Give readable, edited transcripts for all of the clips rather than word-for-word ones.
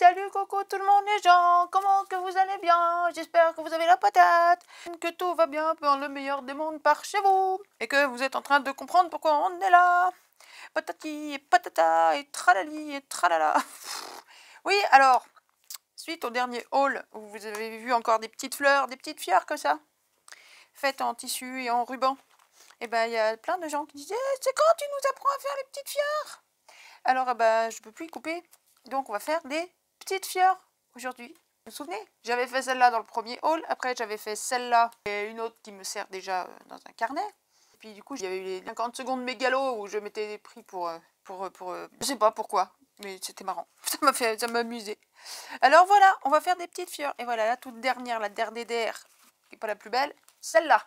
Salut coucou tout le monde les gens, comment que vous allez bien? J'espère que vous avez la patate, que tout va bien dans le meilleur des mondes par chez vous, et que vous êtes en train de comprendre pourquoi on est là. Patati et patata et tralali et tralala. Oui, alors, suite au dernier haul où vous avez vu encore des petites fleurs comme ça, faites en tissu et en ruban, et ben il y a plein de gens qui disaient c'est quand tu nous apprends à faire les petites fleurs? Alors je peux plus y couper, donc on va faire des petites fleurs aujourd'hui. Vous vous souvenez? J'avais fait celle-là dans le premier haul, après j'avais fait celle-là et une autre qui me sert déjà dans un carnet. Et puis du coup, il y avait eu les 50 secondes mégalo où je m'étais pris je sais pas pourquoi, mais c'était marrant. Ça m'a amusé. Alors voilà, on va faire des petites fleurs. Et voilà, la toute dernière, la dernière, qui n'est pas la plus belle, celle-là.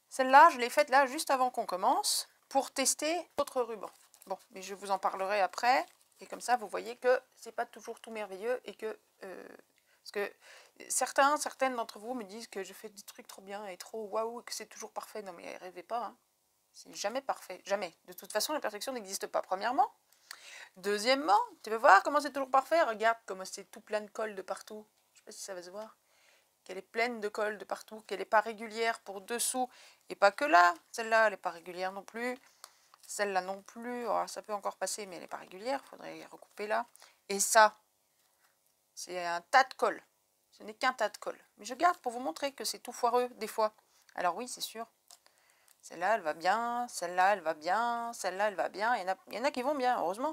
Celle-là, je l'ai faite là juste avant qu'on commence pour tester d'autres rubans. Bon, mais je vous en parlerai après. Et comme ça, vous voyez que c'est pas toujours tout merveilleux et que... parce que certaines d'entre vous me disent que je fais des trucs trop bien et trop waouh et que c'est toujours parfait. Non mais rêvez pas, hein. C'est jamais parfait, jamais. De toute façon, la perfection n'existe pas, premièrement. Deuxièmement, tu veux voir comment c'est toujours parfait? Regarde comment c'est tout plein de colle de partout. Je sais pas si ça va se voir. Qu'elle est pleine de colle de partout, qu'elle n'est pas régulière pour dessous. Et pas que là. Celle-là, elle n'est pas régulière non plus. Celle-là non plus. Alors, ça peut encore passer, mais elle n'est pas régulière. Il faudrait recouper là. Et ça, c'est un tas de colle. Ce n'est qu'un tas de colle. Mais je garde pour vous montrer que c'est tout foireux des fois. Alors oui, c'est sûr. Celle-là, elle va bien. Celle-là, elle va bien. Celle-là, elle va bien. Il y en a qui vont bien, heureusement.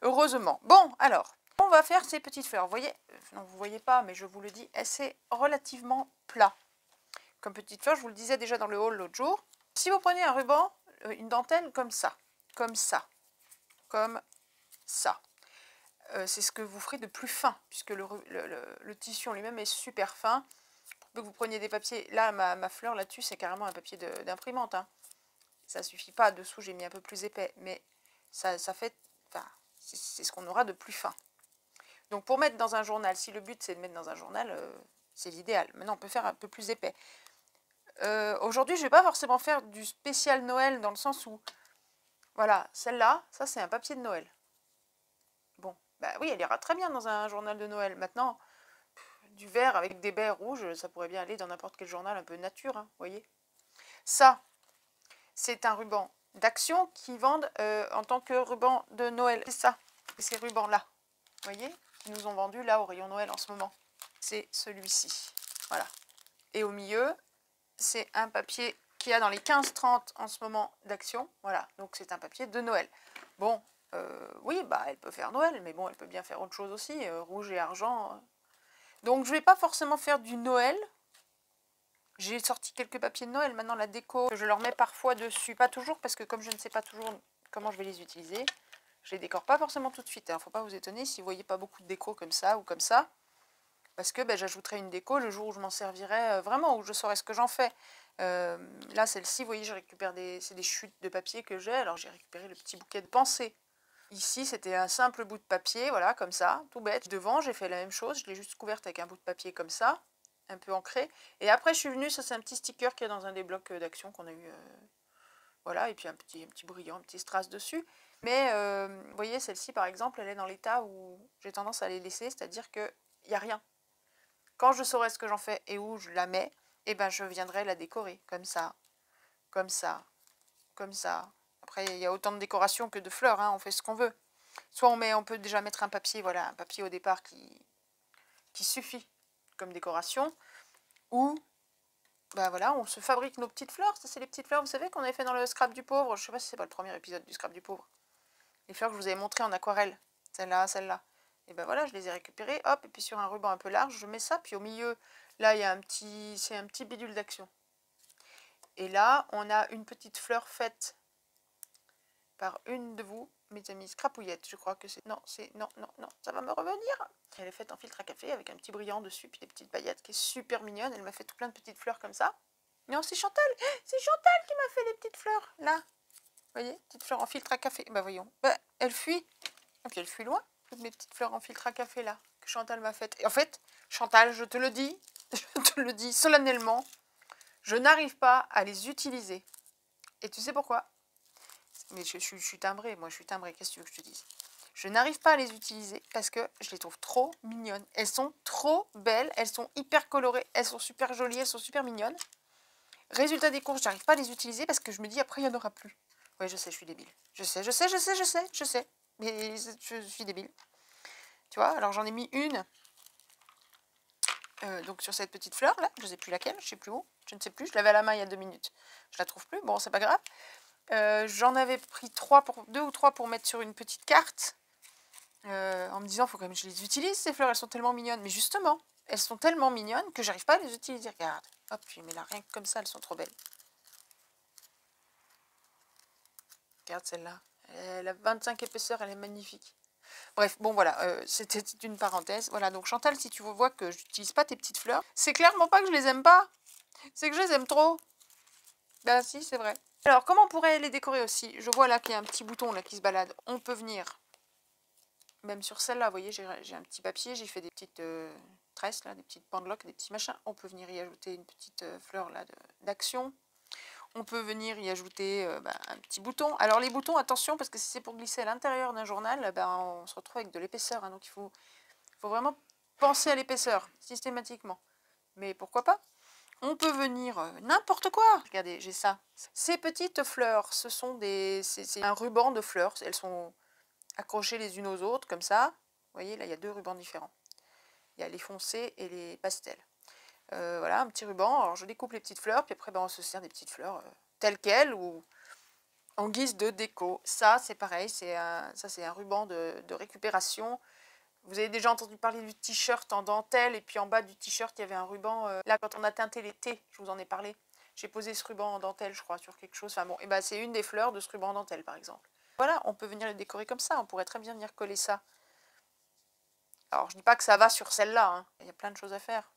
Heureusement. Bon, alors, on va faire ces petites fleurs. Vous voyez, non, vous ne voyez pas, mais je vous le dis, c'est relativement plat. Comme petite fleur, je vous le disais déjà dans le haul l'autre jour. Si vous prenez un ruban, une dentelle comme ça, comme ça, comme ça, c'est ce que vous ferez de plus fin, puisque le tissu en lui-même est super fin. Pour que vous preniez des papiers, là, ma fleur là-dessus, c'est carrément un papier d'imprimante. Hein. Ça ne suffit pas, dessous j'ai mis un peu plus épais, mais ça fait, enfin, c'est ce qu'on aura de plus fin. Donc pour mettre dans un journal, si le but c'est de mettre dans un journal, c'est l'idéal. Maintenant on peut faire un peu plus épais. Aujourd'hui je ne vais pas forcément faire du spécial Noël dans le sens où, voilà, celle-là, ça c'est un papier de Noël. Bon, bah oui, elle ira très bien dans un journal de Noël. Maintenant, du vert avec des baies rouges, ça pourrait bien aller dans n'importe quel journal un peu nature, hein, vous voyez. Ça, c'est un ruban d'Action qui vendent en tant que ruban de Noël. C'est ça, ces rubans-là, vous voyez, qui nous ont vendu là au rayon Noël en ce moment. C'est celui-ci, voilà. Et au milieu, c'est un papier qu'il y a dans les 15-30 en ce moment d'Action, voilà, donc c'est un papier de Noël. Bon, oui, bah elle peut faire Noël, mais bon, elle peut bien faire autre chose aussi, rouge et argent. Donc je ne vais pas forcément faire du Noël. J'ai sorti quelques papiers de Noël, maintenant la déco, je leur mets parfois dessus, pas toujours, parce que comme je ne sais pas toujours comment je vais les utiliser, je les décore pas forcément tout de suite, hein. Faut pas vous étonner si vous voyez pas beaucoup de déco comme ça ou comme ça, parce que ben, j'ajouterai une déco le jour où je m'en servirai vraiment, où je saurai ce que j'en fais. Là, celle-ci, vous voyez, je récupère c'est des chutes de papier que j'ai, alors j'ai récupéré le petit bouquet de pensée. Ici, c'était un simple bout de papier, voilà, comme ça, tout bête. Devant, j'ai fait la même chose, je l'ai juste couverte avec un bout de papier comme ça, un peu ancré. Et après, je suis venue, ça c'est un petit sticker qui est dans un des blocs d'Action qu'on a eu, voilà, et puis un petit brillant, un petit strass dessus. Mais, vous voyez, celle-ci, par exemple, elle est dans l'état où j'ai tendance à les laisser, c'est-à-dire qu'il n'y a rien. Quand je saurai ce que j'en fais et où je la mets, eh ben, je viendrai la décorer, comme ça, comme ça, comme ça. Après, il y a autant de décorations que de fleurs, hein, on fait ce qu'on veut. Soit on peut déjà mettre un papier, voilà, un papier au départ qui suffit comme décoration, ou ben voilà, on se fabrique nos petites fleurs. Ça, c'est les petites fleurs, vous savez, qu'on avait fait dans le scrap du pauvre. Je ne sais pas si c'est pas le premier épisode du scrap du pauvre. Les fleurs que je vous avais montrées en aquarelle, celle-là, celle-là. Et ben voilà, je les ai récupérées, hop, et puis sur un ruban un peu large, je mets ça, puis au milieu, là, il y a c'est un petit bidule d'Action. Et là, on a une petite fleur faite par une de vous, mes amis Scrapouillettes, je crois que c'est... Non, non, non, non, ça va me revenir. Elle est faite en filtre à café avec un petit brillant dessus, puis des petites paillettes, qui est super mignonne. Elle m'a fait tout plein de petites fleurs comme ça. Non, c'est Chantal. C'est Chantal qui m'a fait les petites fleurs, là. Vous voyez, petites fleurs en filtre à café. Bah voyons, bah, elle fuit. Donc elle fuit loin, toutes mes petites fleurs en filtre à café, là, que Chantal m'a faites. Et en fait, Chantal, je te le dis solennellement, je n'arrive pas à les utiliser. Et tu sais pourquoi? Mais je suis timbrée, moi je suis timbrée, qu'est-ce que tu veux que je te dise? Je n'arrive pas à les utiliser parce que je les trouve trop mignonnes. Elles sont trop belles, elles sont hyper colorées, elles sont super jolies, elles sont super mignonnes. Résultat des courses, j'arrive pas à les utiliser parce que je me dis après il n'y en aura plus. Ouais, je sais, je suis débile. Je sais. Mais je suis débile. Tu vois, alors j'en ai mis une. Donc sur cette petite fleur là, je ne sais plus laquelle, je ne sais plus où, je ne sais plus, je l'avais à la main il y a 2 minutes. Je la trouve plus, bon c'est pas grave. J'en avais pris 2 ou 3 pour mettre sur une petite carte. En me disant, il faut quand même que je les utilise ces fleurs, elles sont tellement mignonnes. Mais justement, elles sont tellement mignonnes que j'arrive pas à les utiliser. Regarde, hop, je mets là rien que comme ça, elles sont trop belles. Regarde celle-là, elle a 25 épaisseurs, elle est magnifique. Bref, bon voilà, c'était une parenthèse. Voilà, donc Chantal, si tu vois que je n'utilise pas tes petites fleurs, c'est clairement pas que je les aime pas, c'est que je les aime trop. Ben si, c'est vrai. Alors, comment on pourrait les décorer aussi? Je vois là qu'il y a un petit bouton là qui se balade. On peut venir, même sur celle-là, vous voyez, j'ai un petit papier, j'ai fait des petites tresses, là, des petites pendeloques, des petits machins. On peut venir y ajouter une petite fleur là d'action. On peut venir y ajouter un petit bouton. Alors les boutons, attention, parce que si c'est pour glisser à l'intérieur d'un journal, on se retrouve avec de l'épaisseur. Hein, donc il faut vraiment penser à l'épaisseur, systématiquement. Mais pourquoi pas? On peut venir n'importe quoi. Regardez, j'ai ça. Ces petites fleurs, c'est un ruban de fleurs. Elles sont accrochées les unes aux autres, comme ça. Vous voyez, là, il y a 2 rubans différents. Il y a les foncés et les pastels. Voilà, un petit ruban. Alors, je découpe les petites fleurs, puis après, on se sert des petites fleurs telles quelles ou en guise de déco. Ça, c'est pareil. C'est un ruban de récupération. Vous avez déjà entendu parler du t-shirt en dentelle, et puis en bas du t-shirt, il y avait un ruban. Là, quand on a teinté les thés, je vous en ai parlé. J'ai posé ce ruban en dentelle, je crois, sur quelque chose. Enfin bon, et c'est une des fleurs de ce ruban en dentelle, par exemple. Voilà, on peut venir les décorer comme ça. On pourrait très bien venir coller ça. Alors, je dis pas que ça va sur celle-là. Hein. Il y a plein de choses à faire.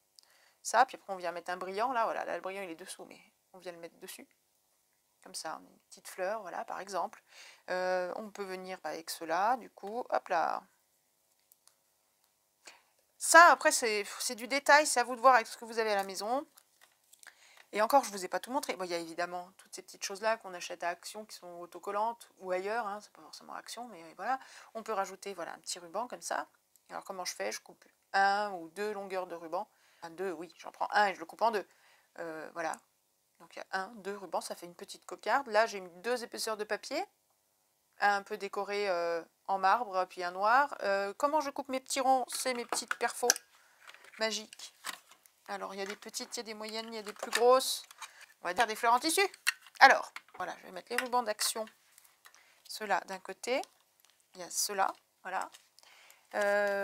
Ça, puis après, on vient mettre un brillant. Là, voilà, là, le brillant, il est dessous, mais on vient le mettre dessus. Comme ça, une petite fleur, voilà, par exemple. On peut venir avec cela, du coup, hop là. Ça, après, c'est du détail, c'est à vous de voir avec ce que vous avez à la maison. Et encore, je ne vous ai pas tout montré. Bon, il y a évidemment toutes ces petites choses-là qu'on achète à Action, qui sont autocollantes, ou ailleurs, hein, c'est pas forcément Action, mais voilà. On peut rajouter, voilà, un petit ruban comme ça. Alors, comment je fais? Je coupe 1 ou 2 longueurs de ruban. Enfin, 2, oui, j'en prends 1 et je le coupe en 2. Voilà. Donc, il y a 1, 2 rubans, ça fait une petite cocarde. Là, j'ai mis 2 épaisseurs de papier. Un peu décoré en marbre, puis un noir. Comment je coupe mes petits ronds? C'est mes petites perfos magiques. Alors, il y a des petites, il y a des moyennes, il y a des plus grosses. On va dire des fleurs en tissu. Alors, voilà, je vais mettre les rubans d'action. Ceux-là d'un côté. Il y a ceux-là, voilà.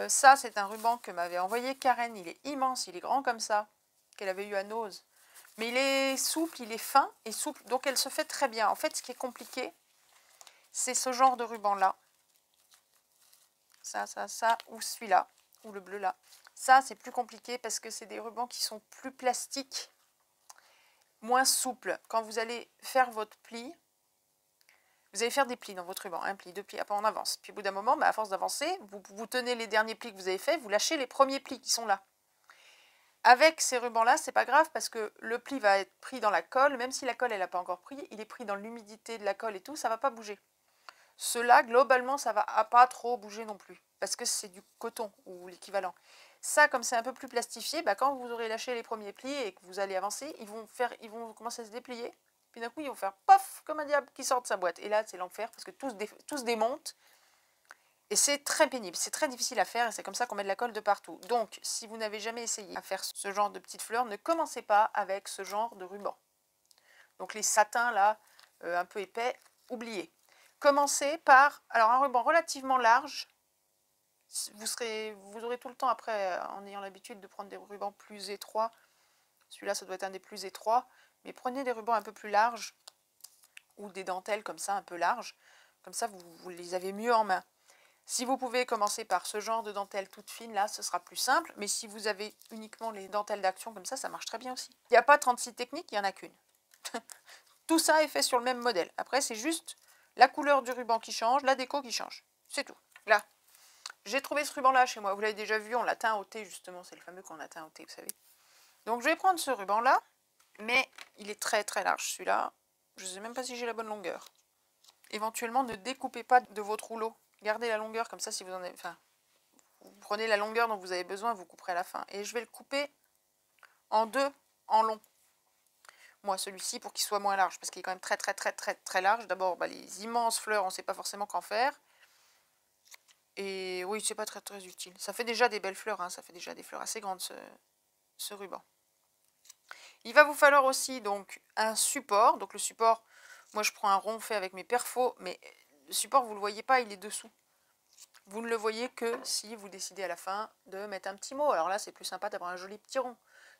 Ça, c'est un ruban que m'avait envoyé Karen. Il est immense, il est grand comme ça. Qu'elle avait eu à Nose. Mais il est souple, il est fin et souple. Donc, elle se fait très bien. En fait, ce qui est compliqué, c'est ce genre de ruban-là. Ça, ou celui-là, ou le bleu là. Ça, c'est plus compliqué parce que c'est des rubans qui sont plus plastiques, moins souples. Quand vous allez faire votre pli, vous allez faire des plis dans votre ruban, un pli, 2 plis, après on avance. Puis au bout d'un moment, à force d'avancer, vous tenez les derniers plis que vous avez faits, vous lâchez les premiers plis qui sont là. Avec ces rubans-là, c'est pas grave parce que le pli va être pris dans la colle, même si la colle elle n'a pas encore pris, il est pris dans l'humidité de la colle et tout, ça va pas bouger. Ceux-là, globalement, ça va pas trop bouger non plus, parce que c'est du coton ou l'équivalent. Ça, comme c'est un peu plus plastifié, quand vous aurez lâché les premiers plis et que vous allez avancer, ils vont commencer à se déplier. Puis d'un coup, ils vont faire pof, comme un diable qui sort de sa boîte. Et là, c'est l'enfer, parce que tout se démonte. Et c'est très pénible, c'est très difficile à faire, et c'est comme ça qu'on met de la colle de partout. Donc, si vous n'avez jamais essayé à faire ce genre de petites fleurs, ne commencez pas avec ce genre de ruban. Donc les satins, là, un peu épais, oubliez. Commencez par un ruban relativement large. Vous aurez tout le temps après, en ayant l'habitude de prendre des rubans plus étroits. Celui-là, ça doit être un des plus étroits. Mais prenez des rubans un peu plus larges ou des dentelles comme ça, un peu larges. Comme ça, vous les avez mieux en main. Si vous pouvez commencer par ce genre de dentelle toute fine, là, ce sera plus simple. Mais si vous avez uniquement les dentelles d'action comme ça marche très bien aussi. Il n'y a pas 36 techniques, il n'y en a qu'une. Tout ça est fait sur le même modèle. Après, c'est juste la couleur du ruban qui change, la déco qui change. C'est tout. Là, j'ai trouvé ce ruban-là chez moi. Vous l'avez déjà vu, on l'a teint au thé, justement. C'est le fameux qu'on a teint au thé, vous savez. Donc, je vais prendre ce ruban-là. Mais il est très, très large, celui-là. Je ne sais même pas si j'ai la bonne longueur. Éventuellement, ne découpez pas de votre rouleau Gardez la longueur comme ça si vous en avez... Enfin, vous prenez la longueur dont vous avez besoin, vous couperez à la fin. Et je vais le couper en deux, en long. Moi, celui-ci, pour qu'il soit moins large, parce qu'il est quand même très large. D'abord, les immenses fleurs, on ne sait pas forcément qu'en faire. Et oui, c'est pas très utile. Ça fait déjà des belles fleurs, hein, ça fait déjà des fleurs assez grandes, ce ruban. Il va vous falloir aussi donc un support. Donc le support, moi je prends un rond fait avec mes perfos, mais le support, vous ne le voyez pas, il est dessous. Vous ne le voyez que si vous décidez à la fin de mettre un petit mot. Alors là, c'est plus sympa d'avoir un joli petit rond.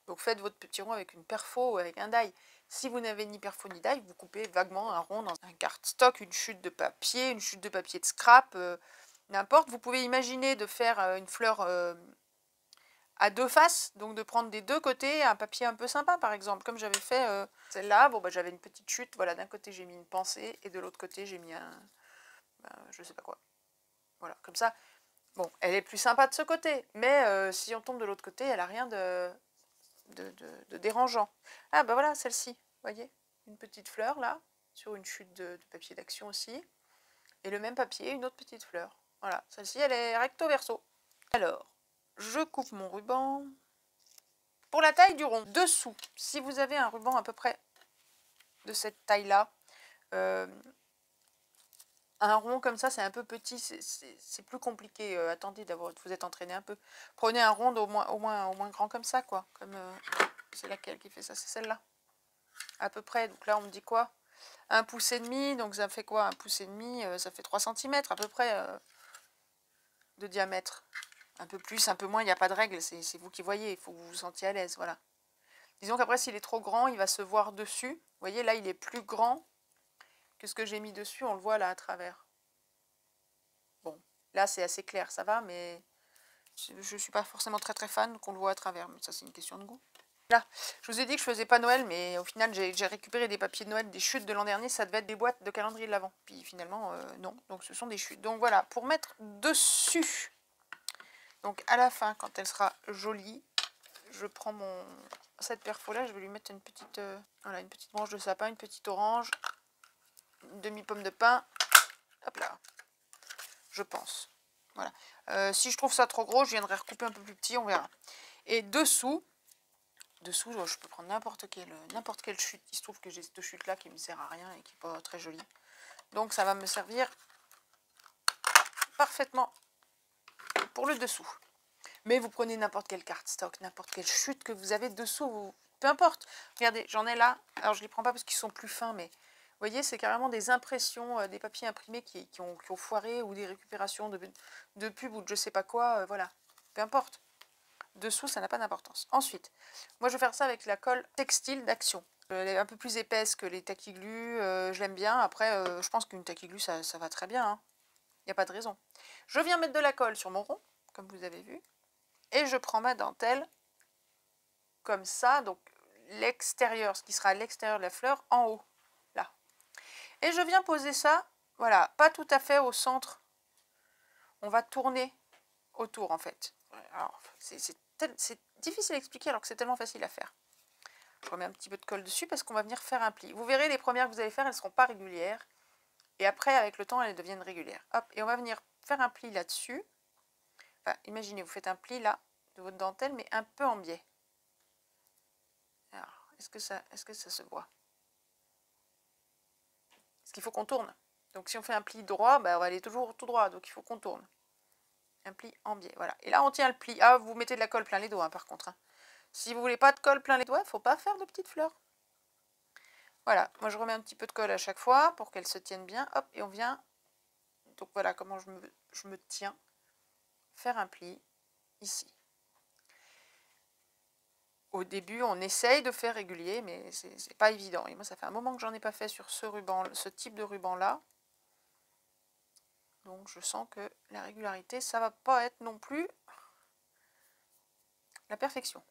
Donc faites votre petit rond avec une perfo ou avec un die. Si vous n'avez ni perfo ni die, vous coupez vaguement un rond dans un cardstock, une chute de papier de scrap, n'importe. Vous pouvez imaginer de faire une fleur à deux faces, donc de prendre des deux côtés un papier un peu sympa, par exemple, comme j'avais fait celle-là. Bon, j'avais une petite chute, voilà, d'un côté j'ai mis une pensée, et de l'autre côté j'ai mis un... je sais pas quoi. Voilà, comme ça. Bon, elle est plus sympa de ce côté, mais si on tombe de l'autre côté, elle n'a rien de dérangeant. Ah bah voilà, celle-ci, vous voyez, une petite fleur là, sur une chute de papier d'action aussi, et le même papier, une autre petite fleur. Voilà, celle-ci, elle est recto verso. Alors, je coupe mon ruban. Pour la taille du rond, dessous, si vous avez un ruban à peu près de cette taille-là, un rond comme ça, c'est un peu petit, c'est plus compliqué. Attendez d'avoir, vous êtes entraîné un peu. Prenez un rond au moins grand comme ça, quoi. Comme c'est laquelle qui fait ça? C'est celle-là. À peu près. Donc là, on me dit quoi? 1,5 pouce, donc ça fait quoi? 1,5 pouce, ça fait 3 cm à peu près de diamètre. Un peu plus, un peu moins, il n'y a pas de règle, c'est vous qui voyez, il faut que vous vous sentiez à l'aise, voilà. Disons qu'après, s'il est trop grand, il va se voir dessus. Vous voyez, là, il est plus grand que ce que j'ai mis dessus, on le voit là à travers. Bon, là, c'est assez clair, ça va, mais je ne suis pas forcément très fan qu'on le voit à travers, mais ça, c'est une question de goût. Là, je vous ai dit que je faisais pas Noël, mais au final, j'ai récupéré des papiers de Noël, des chutes de l'an dernier, ça devait être des boîtes de calendrier de l'Avent. Puis finalement, non, donc ce sont des chutes. Donc voilà, pour mettre dessus, donc à la fin, quand elle sera jolie, je prends cette perfo là, je vais lui mettre une petite, voilà, une petite branche de sapin, une petite orange, une demi-pomme de pin, hop là, je pense. Voilà. Si je trouve ça trop gros, je viendrai recouper un peu plus petit, on verra. Et dessous, je peux prendre n'importe quelle chute. Il se trouve que j'ai cette chute là qui ne me sert à rien et qui n'est pas très jolie. Donc ça va me servir parfaitement pour le dessous. Mais vous prenez n'importe quel cardstock, n'importe quelle chute que vous avez dessous, peu importe. Regardez, j'en ai là. Alors je ne les prends pas parce qu'ils sont plus fins, mais vous voyez, c'est carrément des impressions, des papiers imprimés qui ont foiré, ou des récupérations de pubs ou de je sais pas quoi, voilà. Peu importe. Dessous, ça n'a pas d'importance. Ensuite, moi je vais faire ça avec la colle textile d'Action. Elle est un peu plus épaisse que les Tacky Glue, je l'aime bien. Après, je pense qu'une Tacky Glue, ça va très bien, hein. Il n'y a pas de raison. Je viens mettre de la colle sur mon rond, comme vous avez vu. Et je prends ma dentelle comme ça, donc l'extérieur, ce qui sera à l'extérieur de la fleur, en haut, là. Et je viens poser ça, voilà, pas tout à fait au centre. On va tourner autour, en fait. Alors, c'est difficile à expliquer alors que c'est tellement facile à faire. Je remets un petit peu de colle dessus parce qu'on va venir faire un pli. Vous verrez, les premières que vous allez faire, elles ne seront pas régulières. Et après, avec le temps, elles deviennent régulières. Hop, et on va venir faire un pli là-dessus. Enfin, imaginez, vous faites un pli là, de votre dentelle, mais un peu en biais. Alors, est-ce que ça se voit? Parce qu'il faut qu'on tourne. Donc si on fait un pli droit, on va aller toujours tout droit. Donc il faut qu'on tourne. Un pli en biais, voilà. Et là, on tient le pli. Ah, vous mettez de la colle plein les doigts, hein, par contre. Hein. Si vous voulez pas de colle plein les doigts, il ne faut pas faire de petites fleurs. Voilà, moi je remets un petit peu de colle à chaque fois pour qu'elle se tienne bien. Hop, et on vient... Donc voilà comment je me tiens. Faire un pli ici. Au début, on essaye de faire régulier, mais c'est pas évident. Et moi, ça fait un moment que j'en ai pas fait sur ce ruban, ce type de ruban-là. Donc, je sens que la régularité, ça va pas être non plus la perfection.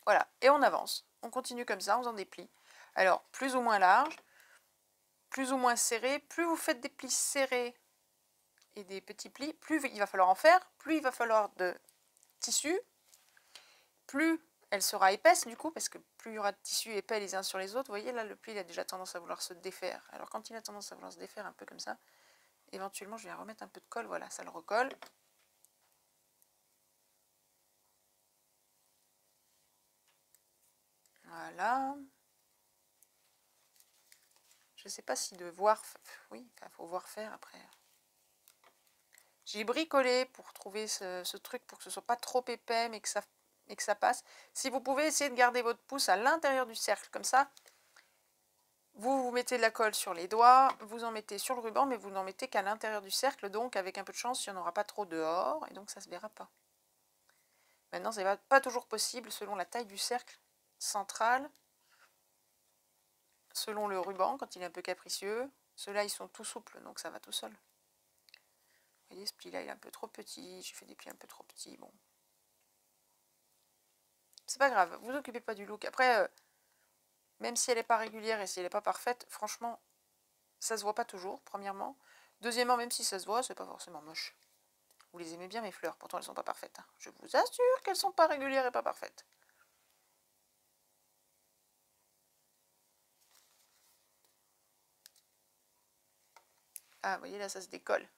Voilà, et on avance. On continue comme ça, en faisant des plis. Alors, plus ou moins large, plus ou moins serré. Plus vous faites des plis serrés et des petits plis, plus il va falloir en faire, plus il va falloir de tissu, plus elle sera épaisse du coup, parce que plus il y aura de tissu épais les uns sur les autres. Vous voyez là, le pli il a déjà tendance à vouloir se défaire. Alors quand il a tendance à vouloir se défaire un peu comme ça, Éventuellement, je vais remettre un peu de colle. Voilà, ça le recolle. Voilà. Je ne sais pas si de voir... Oui, il faut voir faire après. J'ai bricolé pour trouver ce truc pour que ce soit pas trop épais mais que ça passe. Si vous pouvez essayer de garder votre pouce à l'intérieur du cercle comme ça, vous mettez de la colle sur les doigts, vous en mettez sur le ruban mais vous n'en mettez qu'à l'intérieur du cercle, donc avec un peu de chance il n'y en aura pas trop dehors et donc ça se verra pas. Maintenant c'est pas toujours possible selon la taille du cercle central, selon le ruban quand il est un peu capricieux. Ceux-là ils sont tout souples donc ça va tout seul. Vous voyez, ce pli-là, il est un peu trop petit. J'ai fait des plis un peu trop petits. Bon. C'est pas grave. Vous occupez pas du look. Après, même si elle n'est pas régulière et si elle n'est pas parfaite, franchement, ça se voit pas toujours, premièrement. Deuxièmement, même si ça se voit, c'est pas forcément moche. Vous les aimez bien, mes fleurs. Pourtant, elles sont pas parfaites. Hein. Je vous assure qu'elles sont pas régulières et pas parfaites. Ah, vous voyez, là, ça se décolle.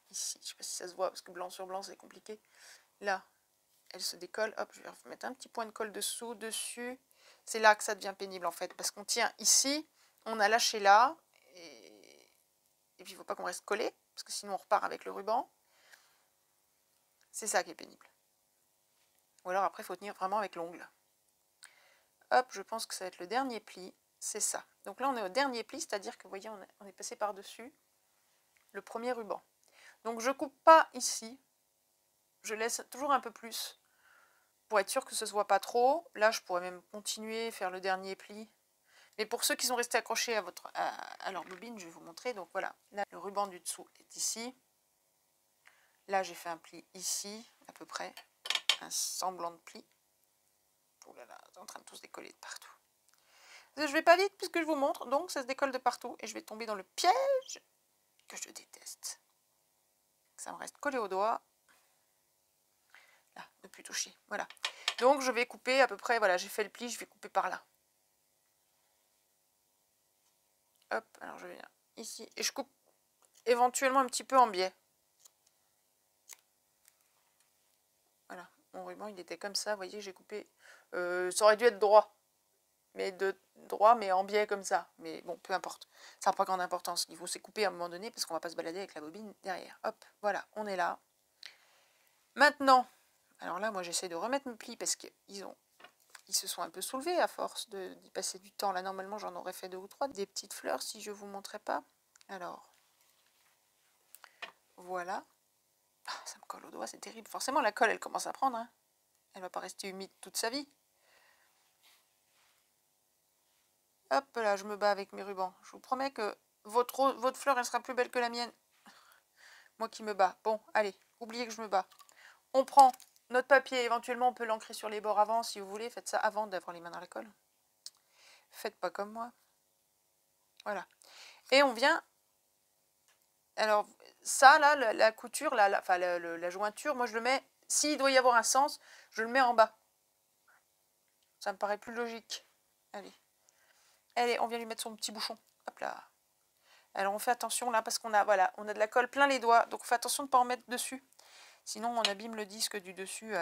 Ici, je sais pas si ça se voit, parce que blanc sur blanc, c'est compliqué. Là, elle se décolle. Hop, je vais mettre un petit point de colle dessous, dessus. C'est là que ça devient pénible, en fait. Parce qu'on tient ici, on a lâché là. Et puis, il ne faut pas qu'on reste collé, parce que sinon, on repart avec le ruban. C'est ça qui est pénible. Ou alors, après, il faut tenir vraiment avec l'ongle. Hop, je pense que ça va être le dernier pli. C'est ça. Donc là, on est au dernier pli, c'est-à-dire que, vous voyez, on est passé par-dessus le premier ruban. Donc, je ne coupe pas ici. Je laisse toujours un peu plus pour être sûr que ce ne se voit pas trop. Là, je pourrais même continuer, faire le dernier pli. Mais pour ceux qui sont restés accrochés à leur bobine, je vais vous montrer. Donc voilà, là, le ruban du dessous est ici. Là, j'ai fait un pli ici, à peu près. Un semblant de pli. Oh là là, c'est en train de tout se décoller de partout. Je ne vais pas vite puisque je vous montre. Donc, ça se décolle de partout. Et je vais tomber dans le piège que je déteste. Ça me reste collé au doigt. Là, ne plus toucher. Voilà. Donc, je vais couper à peu près. Voilà, j'ai fait le pli, je vais couper par là. Hop, alors je viens ici. Et je coupe éventuellement un petit peu en biais. Voilà, mon ruban il était comme ça, vous voyez, j'ai coupé. Ça aurait dû être droit. Mais en biais comme ça. Mais bon, peu importe. Ça n'a pas grande importance. Il faut se couper à un moment donné parce qu'on ne va pas se balader avec la bobine derrière. Hop, voilà, on est là. Maintenant, alors là, moi j'essaie de remettre mes plis parce qu'ils se sont un peu soulevés à force d'y passer du temps. Là, normalement, j'en aurais fait 2 ou 3. Des petites fleurs si je ne vous montrais pas. Alors, voilà. Ah, ça me colle au doigt, c'est terrible. Forcément, la colle, elle commence à prendre. Hein. Elle ne va pas rester humide toute sa vie. Hop là, je me bats avec mes rubans. Je vous promets que votre fleur, elle sera plus belle que la mienne. Moi qui me bats. Bon, allez, oubliez que je me bats. On prend notre papier. Éventuellement, on peut l'ancrer sur les bords avant, si vous voulez. Faites ça avant d'avoir les mains dans la colle. Faites pas comme moi. Voilà. Et on vient... Alors, ça, là, la couture, la jointure, moi, je le mets... S'il doit y avoir un sens, je le mets en bas. Ça me paraît plus logique. Allez. Allez, on vient lui mettre son petit bouchon. Hop là. Alors on fait attention là parce qu'on a, voilà, on a de la colle plein les doigts. Donc on fait attention de ne pas en mettre dessus. Sinon on abîme le disque du dessus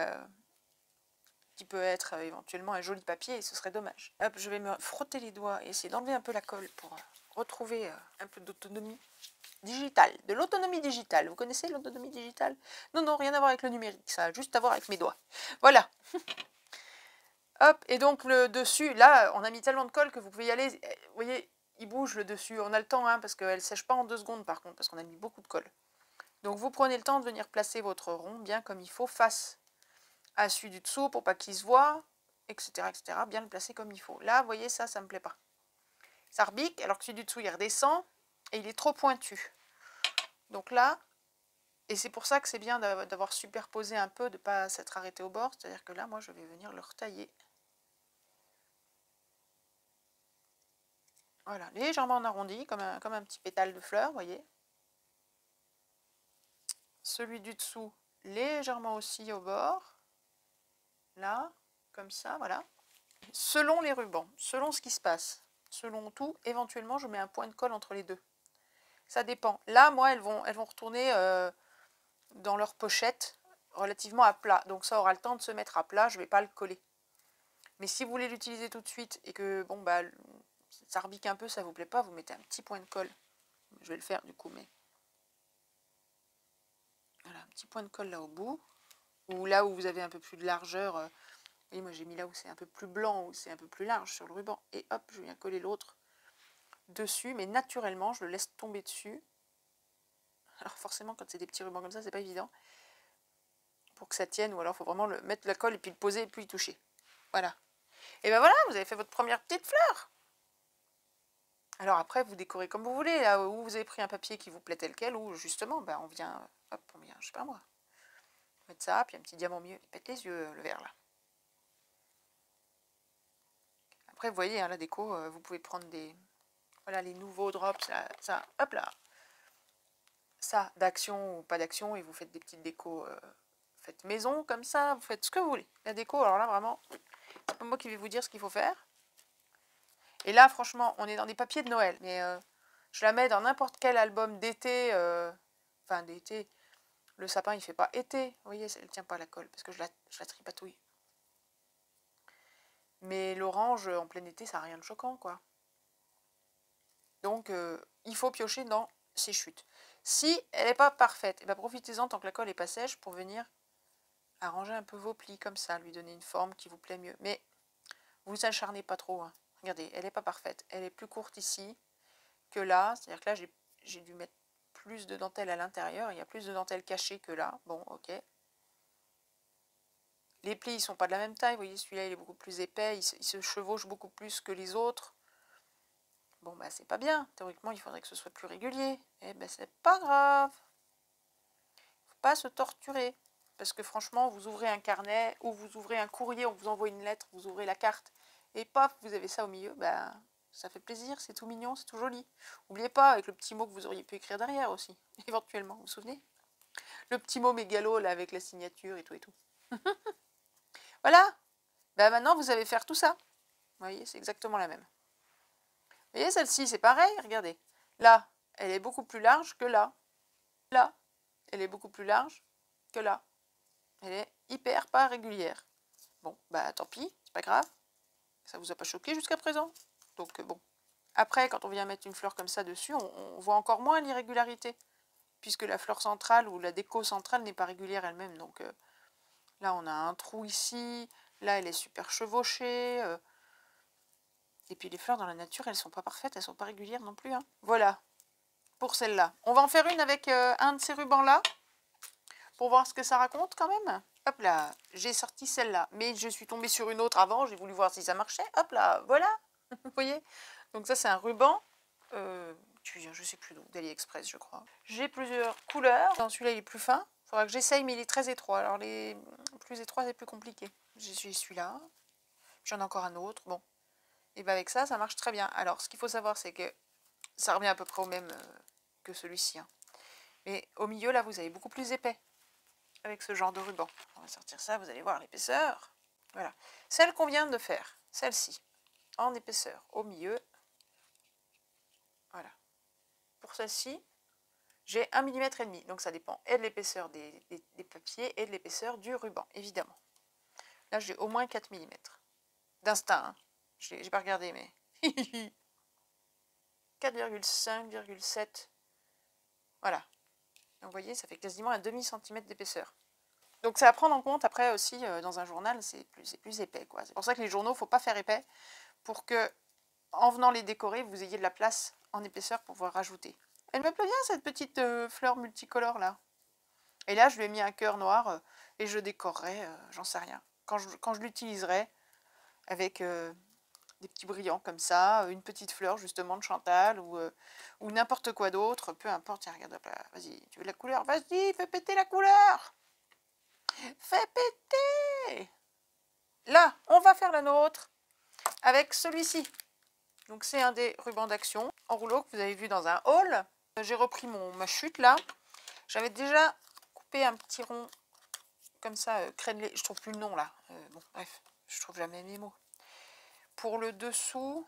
qui peut être éventuellement un joli papier et ce serait dommage. Hop, je vais me frotter les doigts et essayer d'enlever un peu la colle pour retrouver un peu d'autonomie digitale. De l'autonomie digitale. Vous connaissez l'autonomie digitale? Non, non, rien à voir avec le numérique. Ça a juste à voir avec mes doigts. Voilà. Hop, et donc le dessus, là, on a mis tellement de colle que vous pouvez y aller. Vous voyez, il bouge le dessus. On a le temps, hein, parce qu'elle ne sèche pas en 2 secondes par contre, parce qu'on a mis beaucoup de colle. Donc vous prenez le temps de venir placer votre rond bien comme il faut, face à celui du dessous, pour pas qu'il se voit, etc., etc. Bien le placer comme il faut. Là, vous voyez, ça me plaît pas. Ça rebique, alors que celui du dessous, il redescend, et il est trop pointu. Donc là, et c'est pour ça que c'est bien d'avoir superposé un peu, de ne pas s'être arrêté au bord. C'est-à-dire que là, moi, je vais venir le retailler. Voilà, légèrement en arrondi, comme un petit pétale de fleur, vous voyez. Celui du dessous, légèrement aussi au bord. Là, comme ça, voilà. Selon les rubans, selon ce qui se passe, selon tout, éventuellement, je mets un point de colle entre les deux. Ça dépend. Là, moi, elles vont retourner dans leur pochette relativement à plat. Donc ça aura le temps de se mettre à plat, je ne vais pas le coller. Mais si vous voulez l'utiliser tout de suite et que bon bah ça rebique un peu, ça vous plaît pas, vous mettez un petit point de colle. Je vais le faire du coup, mais voilà, un petit point de colle là au bout. Ou là où vous avez un peu plus de largeur. Et moi j'ai mis là où c'est un peu plus blanc, où c'est un peu plus large sur le ruban. Et hop, je viens coller l'autre dessus, mais naturellement, je le laisse tomber dessus. Alors forcément, quand c'est des petits rubans comme ça, c'est pas évident. Pour que ça tienne, ou alors il faut vraiment mettre la colle et puis le poser et puis y toucher. Voilà. Et ben voilà, vous avez fait votre première petite fleur. Alors après, vous décorez comme vous voulez, là où vous avez pris un papier qui vous plaît tel quel, ou justement, ben on vient, hop, on vient, je sais pas moi, mettre ça, puis un petit diamant mieux, il pète les yeux, le vert là. Après, vous voyez, hein, la déco, vous pouvez prendre des, voilà, les nouveaux drops, ça, hop là, ça, d'action ou pas d'action, et vous faites des petites décos, faites maison comme ça, vous faites ce que vous voulez. La déco, alors là, vraiment, c'est pas moi qui vais vous dire ce qu'il faut faire. Et là, franchement, on est dans des papiers de Noël, mais je la mets dans n'importe quel album d'été, enfin d'été. Le sapin, il fait pas été. Vous voyez, elle tient pas à la colle, parce que je la tripatouille. Mais l'orange, en plein été, ça n'a rien de choquant, quoi. Donc, il faut piocher dans ses chutes. Si elle n'est pas parfaite, eh ben, profitez-en tant que la colle n'est pas sèche pour venir arranger un peu vos plis comme ça, lui donner une forme qui vous plaît mieux. Mais vous acharnez pas trop, hein. Regardez, elle n'est pas parfaite. Elle est plus courte ici que là. C'est-à-dire que là, j'ai dû mettre plus de dentelle à l'intérieur. Il y a plus de dentelle cachée que là. Bon, ok. Les plis, ils sont pas de la même taille. Vous voyez, celui-là, il est beaucoup plus épais. Il se chevauche beaucoup plus que les autres. Bon, bah, c'est pas bien. Théoriquement, il faudrait que ce soit plus régulier. Eh ben, c'est pas grave. Faut pas se torturer. Parce que franchement, vous ouvrez un carnet ou vous ouvrez un courrier, on vous envoie une lettre, vous ouvrez la carte et paf, vous avez ça au milieu, bah, ça fait plaisir, c'est tout mignon, c'est tout joli. N'oubliez pas avec le petit mot que vous auriez pu écrire derrière aussi, éventuellement, vous vous souvenez? Le petit mot mégalo là avec la signature et tout et tout. Voilà, bah, maintenant vous savez faire tout ça. Vous voyez, c'est exactement la même. Vous voyez, celle-ci, c'est pareil, regardez. Là, elle est beaucoup plus large que là. Là, elle est beaucoup plus large que là. Elle est hyper pas régulière. Bon, bah tant pis, c'est pas grave. Ça vous a pas choqué jusqu'à présent. Donc bon. Après, quand on vient mettre une fleur comme ça dessus, on voit encore moins l'irrégularité. Puisque la fleur centrale ou la déco centrale n'est pas régulière elle-même. Donc là, on a un trou ici. Là, elle est super chevauchée. Et puis les fleurs dans la nature, elles sont pas parfaites, elles sont pas régulières non plus, hein. Voilà, pour celle-là. On va en faire une avec un de ces rubans-là. Pour voir ce que ça raconte quand même. Hop là, j'ai sorti celle-là. Mais je suis tombée sur une autre avant, j'ai voulu voir si ça marchait. Hop là, voilà. Vous voyez? Donc ça, c'est un ruban. Qui vient, je sais plus d'où, d'AliExpress, je crois. J'ai plusieurs couleurs. Celui-là, il est plus fin. Il faudra que j'essaye, mais il est très étroit. Alors les plus étroits, c'est plus compliqué. J'ai celui-là. J'en ai encore un autre. Bon. Et bien avec ça, ça marche très bien. Alors, ce qu'il faut savoir, c'est que ça revient à peu près au même que celui-ci, hein. Mais au milieu, là, vous avez beaucoup plus épais avec ce genre de ruban. On va sortir ça, vous allez voir l'épaisseur. Voilà. Celle qu'on vient de faire, celle-ci, en épaisseur au milieu. Voilà. Pour celle-ci, j'ai 1,5 mm. Donc ça dépend et de l'épaisseur des papiers et de l'épaisseur du ruban, évidemment. Là, j'ai au moins 4 mm. D'instinct, hein. J'ai pas regardé, mais... 4,5, 4,7. Voilà. Donc vous voyez, ça fait quasiment un demi-centimètre d'épaisseur. Donc c'est à prendre en compte après aussi dans un journal, c'est plus épais, quoi. C'est pour ça que les journaux, il ne faut pas faire épais pour que, en venant les décorer, vous ayez de la place en épaisseur pour pouvoir rajouter. Elle me plaît bien cette petite fleur multicolore là. Et là, je lui ai mis un cœur noir et je décorerai, j'en sais rien. Quand je l'utiliserai avec des petits brillants comme ça, une petite fleur justement de Chantal ou n'importe quoi d'autre, peu importe. Tiens, regarde, vas-y, tu veux de la couleur? Vas-y, fais péter la couleur! Fais péter! Là, on va faire la nôtre avec celui-ci. Donc c'est un des rubans d'action en rouleau que vous avez vu dans un haul. J'ai repris ma chute là. J'avais déjà coupé un petit rond comme ça, crénelé. Je trouve plus le nom là. Bon, bref, je trouve jamais mes mots. Pour le dessous,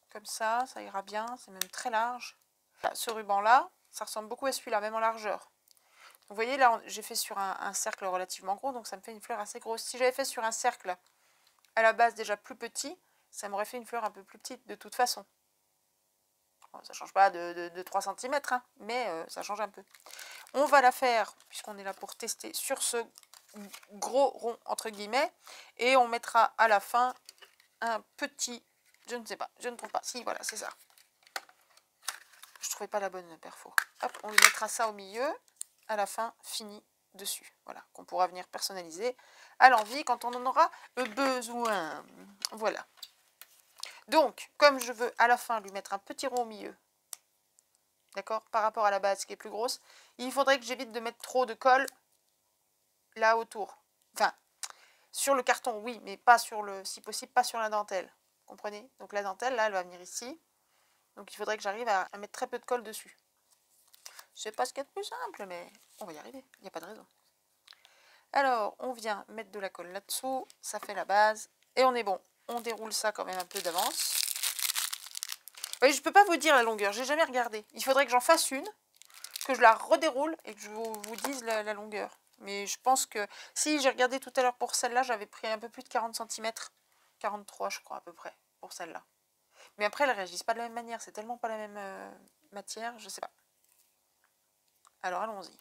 comme ça ira bien. C'est même très large. Ce ruban-là, ça ressemble beaucoup à celui-là, même en largeur. Vous voyez, là, j'ai fait sur un cercle relativement gros, donc ça me fait une fleur assez grosse. Si j'avais fait sur un cercle à la base déjà plus petit, ça m'aurait fait une fleur un peu plus petite de toute façon. Bon, ça ne change pas de 3 cm, hein, mais ça change un peu. On va la faire, puisqu'on est là pour tester, sur ce gros rond, entre guillemets, et on mettra à la fin un petit, je ne sais pas, je ne trouve pas, si, voilà, c'est ça. Je ne trouvais pas la bonne perfo. Hop, on lui mettra ça au milieu, à la fin, fini dessus. Voilà, qu'on pourra venir personnaliser à l'envie quand on en aura besoin. Voilà. Donc, comme je veux à la fin lui mettre un petit rond au milieu, d'accord, par rapport à la base qui est plus grosse, il faudrait que j'évite de mettre trop de colle là autour. Enfin, sur le carton, oui, mais pas sur le, si possible, pas sur la dentelle. Vous comprenez? Donc la dentelle, là, elle va venir ici. Donc il faudrait que j'arrive à mettre très peu de colle dessus. Je sais pas ce qu'il y a de plus simple, mais on va y arriver. Il n'y a pas de raison. Alors, on vient mettre de la colle là-dessous. Ça fait la base. Et on est bon. On déroule ça quand même un peu d'avance. Oui, je ne peux pas vous dire la longueur. J'ai jamais regardé. Il faudrait que j'en fasse une, que je la redéroule et que je vous dise la longueur. Mais je pense que si j'ai regardé tout à l'heure pour celle-là, j'avais pris un peu plus de 40 cm. 43, je crois, à peu près, pour celle-là. Mais après, elles ne réagissent pas de la même manière. C'est tellement pas la même matière, je sais pas. Alors, allons-y.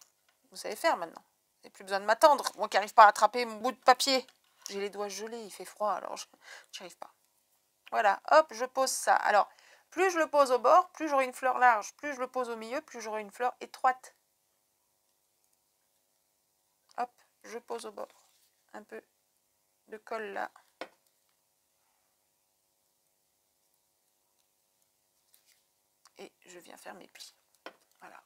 Vous savez faire maintenant. Vous n'avez plus besoin de m'attendre. Moi qui n'arrive pas à attraper mon bout de papier. J'ai les doigts gelés, il fait froid, alors je n'y arrive pas. Voilà, hop, je pose ça. Alors, plus je le pose au bord, plus j'aurai une fleur large. Plus je le pose au milieu, plus j'aurai une fleur étroite. Hop, je pose au bord. Un peu de colle là. Et je viens faire mes plis. Voilà.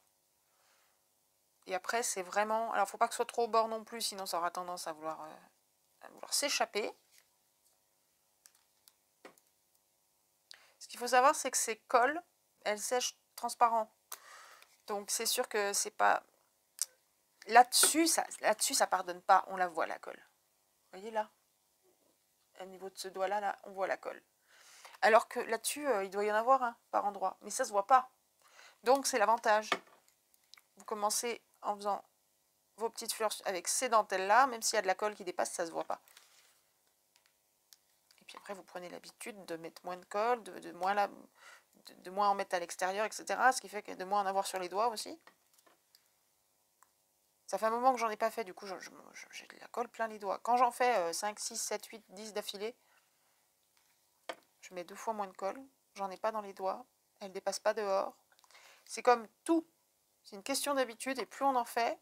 Et après, c'est vraiment... Alors, il ne faut pas que ce soit trop au bord non plus, sinon ça aura tendance à vouloir s'échapper. Ce qu'il faut savoir, c'est que ces colles, elles sèchent transparent. Donc, c'est sûr que c'est pas... Là-dessus, ça pardonne pas. On la voit, la colle. Vous voyez là? Au niveau de ce doigt-là, là, on voit la colle. Alors que là-dessus, il doit y en avoir un par endroit. Mais ça se voit pas. Donc, c'est l'avantage. Vous commencez en faisant vos petites fleurs avec ces dentelles-là. Même s'il y a de la colle qui dépasse, ça se voit pas. Et puis après, vous prenez l'habitude de mettre moins de colle, de moins en mettre à l'extérieur, etc. Ce qui fait que de moins en avoir sur les doigts aussi. Ça fait un moment que j'en ai pas fait, du coup j'ai de la colle plein les doigts. Quand j'en fais 5, 6, 7, 8, 10 d'affilée, je mets 2 fois moins de colle. J'en ai pas dans les doigts. Elle ne dépasse pas dehors. C'est comme tout. C'est une question d'habitude et plus on en fait,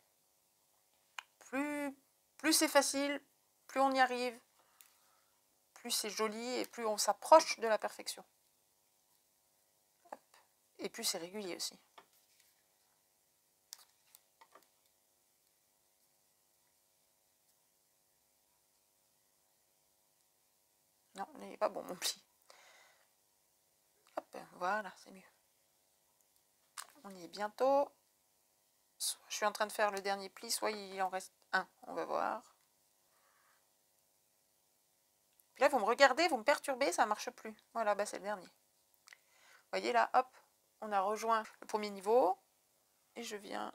plus c'est facile, plus on y arrive, plus c'est joli et plus on s'approche de la perfection. Hop. Et plus c'est régulier aussi. Non, il n'est pas bon mon pli. Hop, voilà, c'est mieux. On y est bientôt. Je suis en train de faire le dernier pli, soit il en reste un, on va voir. Puis là, vous me regardez, vous me perturbez, ça ne marche plus. Voilà, bah c'est le dernier. Vous voyez là, hop, on a rejoint le premier niveau. Et je viens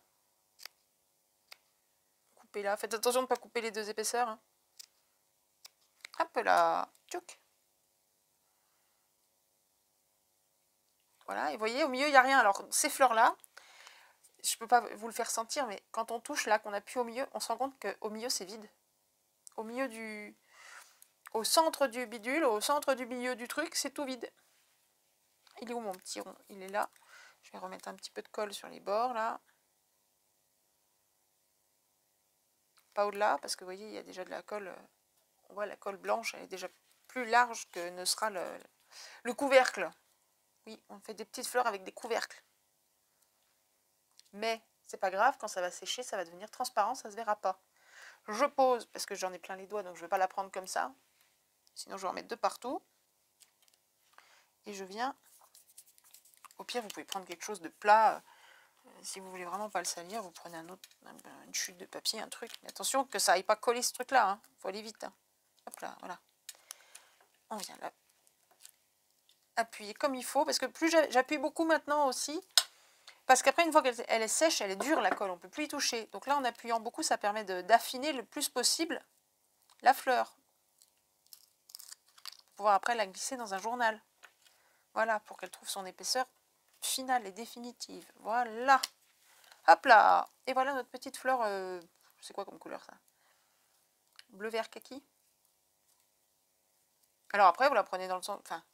couper là. Faites attention de ne pas couper les deux épaisseurs. Hein. Hop là, tchouk. Voilà, et vous voyez, au milieu, il n'y a rien. Alors, ces fleurs-là, je ne peux pas vous le faire sentir, mais quand on touche là, qu'on appuie au milieu, on se rend compte qu'au milieu, c'est vide. Au milieu du... Au centre du bidule, au centre du milieu du truc, c'est tout vide. Il est où mon petit rond? Il est là. Je vais remettre un petit peu de colle sur les bords, là. Pas au-delà, parce que vous voyez, il y a déjà de la colle. On voit la colle blanche, elle est déjà plus large que ne sera le couvercle. Oui, on fait des petites fleurs avec des couvercles. Mais c'est pas grave, quand ça va sécher, ça va devenir transparent, ça se verra pas. Je pose, parce que j'en ai plein les doigts, donc je ne vais pas la prendre comme ça. Sinon, je vais en mettre de partout. Et je viens... Au pire, vous pouvez prendre quelque chose de plat. Si vous voulez vraiment pas le salir, vous prenez une chute de papier, un truc. Mais attention que ça aille pas coller ce truc-là. Hein. Faut aller vite. Hein. Hop là, voilà. On vient là. Appuyer comme il faut, parce que plus j'appuie beaucoup maintenant aussi, Parce qu'après, une fois qu'elle est sèche, elle est dure la colle, on ne peut plus y toucher. Donc là, en appuyant beaucoup, ça permet d'affiner le plus possible la fleur. Pour pouvoir après la glisser dans un journal. Voilà, pour qu'elle trouve son épaisseur finale et définitive. Voilà. Hop là. Et voilà notre petite fleur. C'est quoi comme couleur ça? Bleu, vert, kaki. Alors après, vous la prenez dans le sens... Enfin,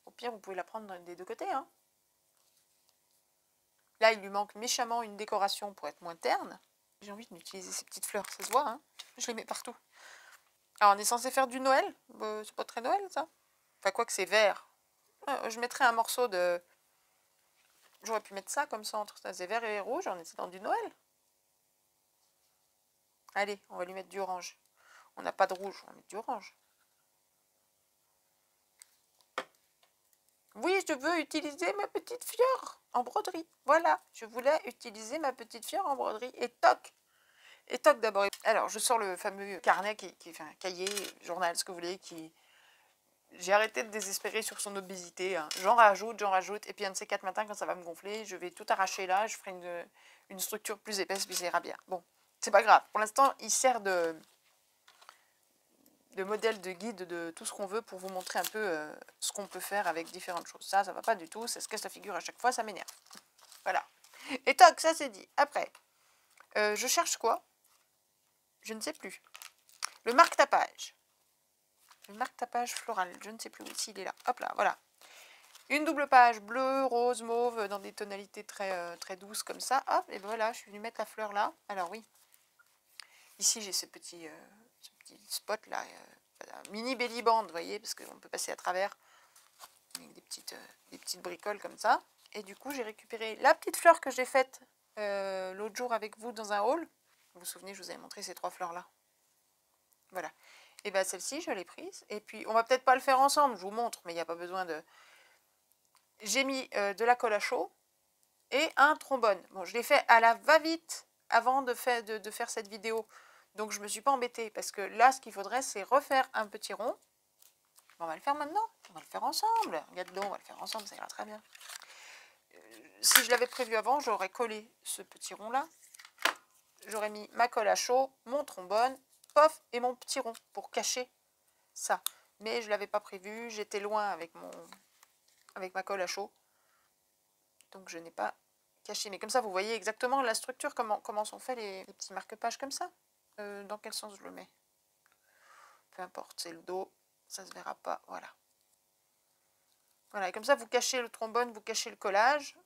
au pire, vous pouvez la prendre des deux côtés. Hein. Là, il lui manque méchamment une décoration pour être moins terne. J'ai envie d'utiliser ces petites fleurs, ça se voit. Hein. Je les mets partout. Alors, on est censé faire du Noël. C'est pas très Noël, ça. Enfin, quoi que c'est vert. Je mettrais un morceau de... J'aurais pu mettre ça comme centre. Ça, c'est vert et rouge. On est dans du Noël. Allez, on va lui mettre du orange. On n'a pas de rouge, on va mettre du orange. Oui, je veux utiliser ma petite fleur en broderie. Voilà, je voulais utiliser ma petite fleur en broderie. Et toc! Et toc d'abord. Alors, je sors le fameux carnet, enfin, cahier, journal, ce que vous voulez, qui... J'ai arrêté de désespérer sur son obésité. Hein. J'en rajoute. Et puis un de ces 4 matins, quand ça va me gonfler, je vais tout arracher là. Je ferai une structure plus épaisse, puis ça ira bien. Bon, c'est pas grave. Pour l'instant, il sert de modèle, de guide, de tout ce qu'on veut pour vous montrer un peu ce qu'on peut faire avec différentes choses. Ça va pas du tout. Ça se casse la figure à chaque fois. Ça m'énerve. Voilà. Et toc, ça c'est dit. Après, je cherche quoi? Je ne sais plus. Le marque-tapage. Le marque-tapage floral. Je ne sais plus s'il est là. Hop là, voilà. Une double page bleu, rose, mauve, dans des tonalités très, très douces comme ça. Hop, et ben voilà, je suis venue mettre la fleur là. Alors oui, ici j'ai ce petit spot là, un mini belly band, vous voyez, parce qu'on peut passer à travers avec des petites bricoles comme ça. Et du coup, j'ai récupéré la petite fleur que j'ai faite l'autre jour avec vous dans un haul. Vous vous souvenez, je vous avais montré ces 3 fleurs là. Voilà. Et bien celle-ci, je l'ai prise. Et puis, on va peut-être pas le faire ensemble, je vous montre, mais il n'y a pas besoin de... J'ai mis de la colle à chaud et un trombone. Bon, je l'ai fait à la va-vite avant de faire cette vidéo. Donc, je ne me suis pas embêtée parce que là, ce qu'il faudrait, c'est refaire un petit rond. On va le faire maintenant. On va le faire ensemble. Regarde donc, on va le faire ensemble, ça ira très bien. Si je l'avais prévu avant, j'aurais collé ce petit rond-là. J'aurais mis ma colle à chaud, mon trombone, pof, et mon petit rond pour cacher ça. Mais je ne l'avais pas prévu. J'étais loin avec ma colle à chaud. Donc, je n'ai pas caché. Mais comme ça, vous voyez exactement la structure, comment sont faits les petits marque-pages comme ça. Dans quel sens je le mets? Peu importe, c'est le dos. Ça ne se verra pas. Voilà. Voilà, et comme ça, vous cachez le trombone, vous cachez le collage.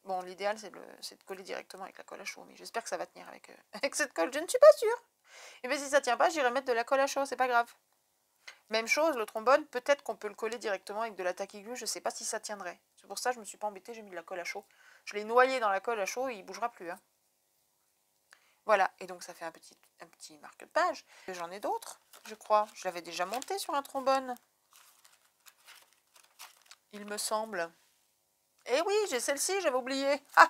Bon, l'idéal, c'est de coller directement avec la colle à chaud. Mais j'espère que ça va tenir avec cette colle. Je ne suis pas sûre. Et bien, si ça ne tient pas, j'irai mettre de la colle à chaud. C'est pas grave. Même chose, le trombone, peut-être qu'on peut le coller directement avec de la tacky glue. Je ne sais pas si ça tiendrait. C'est pour ça que je ne me suis pas embêtée. J'ai mis de la colle à chaud. Je l'ai noyé dans la colle à chaud et il ne bougera plus. Hein. Voilà. Et donc, ça fait un petit marque-page. J'en ai d'autres, je crois. Je l'avais déjà monté sur un trombone. Il me semble. Et oui, j'ai celle-ci, j'avais oublié. Vous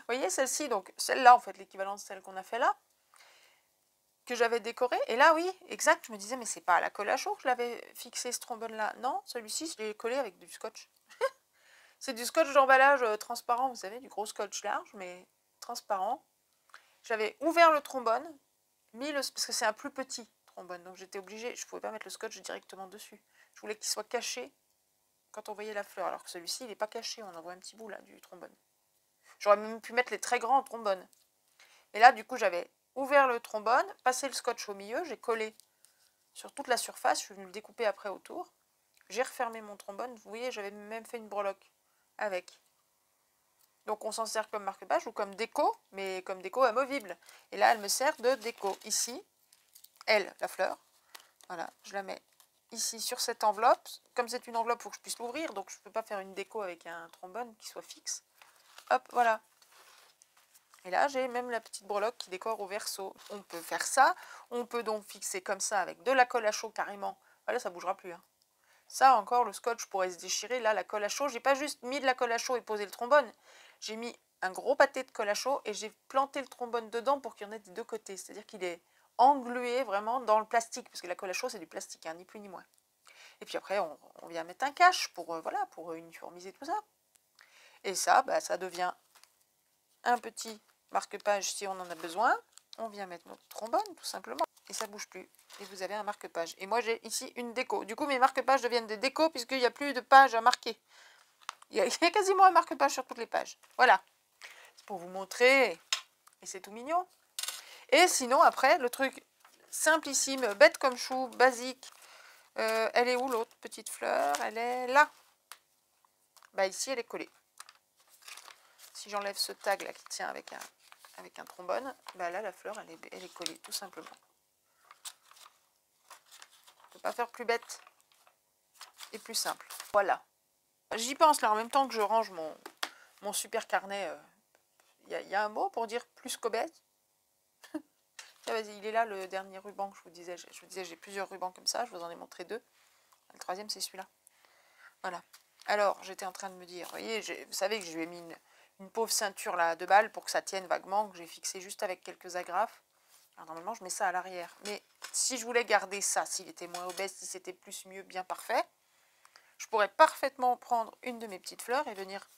voyez, celle-ci, donc celle-là, en fait, l'équivalent de celle qu'on a fait là, que j'avais décorée. Et là, oui, exact, je me disais, mais c'est pas à la colle à chaud que je l'avais fixé, ce trombone-là. Non, celui-ci, je l'ai collé avec du scotch. C'est du scotch d'emballage transparent, vous savez, du gros scotch large, mais transparent. J'avais ouvert le trombone, parce que c'est un plus petit trombone, donc j'étais obligée, je ne pouvais pas mettre le scotch directement dessus. Je voulais qu'il soit caché quand on voyait la fleur, alors que celui-ci, il n'est pas caché, on en voit un petit bout là du trombone. J'aurais même pu mettre les très grands trombones. Et là, du coup, j'avais ouvert le trombone, passé le scotch au milieu, j'ai collé sur toute la surface, je suis venue le découper après autour. J'ai refermé mon trombone, vous voyez, j'avais même fait une breloque avec. Donc on s'en sert comme marque-page ou comme déco, mais comme déco amovible. Et là, elle me sert de déco. Ici, elle, la fleur, voilà, je la mets ici sur cette enveloppe. Comme c'est une enveloppe, il faut que je puisse l'ouvrir, donc je ne peux pas faire une déco avec un trombone qui soit fixe. Hop, voilà. Et là, j'ai même la petite breloque qui décore au verso. On peut faire ça. On peut donc fixer comme ça avec de la colle à chaud carrément. Voilà, ça ne bougera plus. Hein. Ça, encore, le scotch pourrait se déchirer. Là, la colle à chaud, j'ai pas juste mis de la colle à chaud et posé le trombone. J'ai mis un gros pâté de colle à chaud et j'ai planté le trombone dedans pour qu'il y en ait des deux côtés. C'est-à-dire qu'il est englué vraiment dans le plastique. Parce que la colle à chaud, c'est du plastique, hein, ni plus ni moins. Et puis après, on vient mettre un cache pour, voilà, pour uniformiser tout ça. Et ça, bah, ça devient un petit marque-page si on en a besoin. On vient mettre notre trombone, tout simplement. Et ça bouge plus. Et vous avez un marque-page. Et moi, j'ai ici une déco. Du coup, mes marque-pages deviennent des décos puisqu'il n'y a plus de pages à marquer. Il y a quasiment un marque-page sur toutes les pages. Voilà. C'est pour vous montrer. Et c'est tout mignon. Et sinon, après, le truc simplissime, bête comme chou, basique. Elle est où l'autre petite fleur? Elle est là. Bah ici, elle est collée. Si j'enlève ce tag là qui tient avec un trombone, bah là, la fleur, elle est collée, tout simplement. On ne peut pas faire plus bête et plus simple. Voilà. J'y pense là, en même temps que je range mon super carnet. Il y a un mot pour dire plus qu'obèse. Tiens, vas-y, il est là, le dernier ruban que je vous disais. Je vous disais, j'ai plusieurs rubans comme ça, je vous en ai montré 2. Le 3e, c'est celui-là. Voilà. Alors, j'étais en train de me dire, vous voyez, vous savez que je lui ai mis une pauvre ceinture là, à 2 balles pour que ça tienne vaguement, que j'ai fixé juste avec quelques agrafes. Alors, normalement, je mets ça à l'arrière. Mais si je voulais garder ça, s'il était moins obèse, si c'était plus, mieux, bien parfait, je pourrais parfaitement prendre une de mes petites fleurs et venir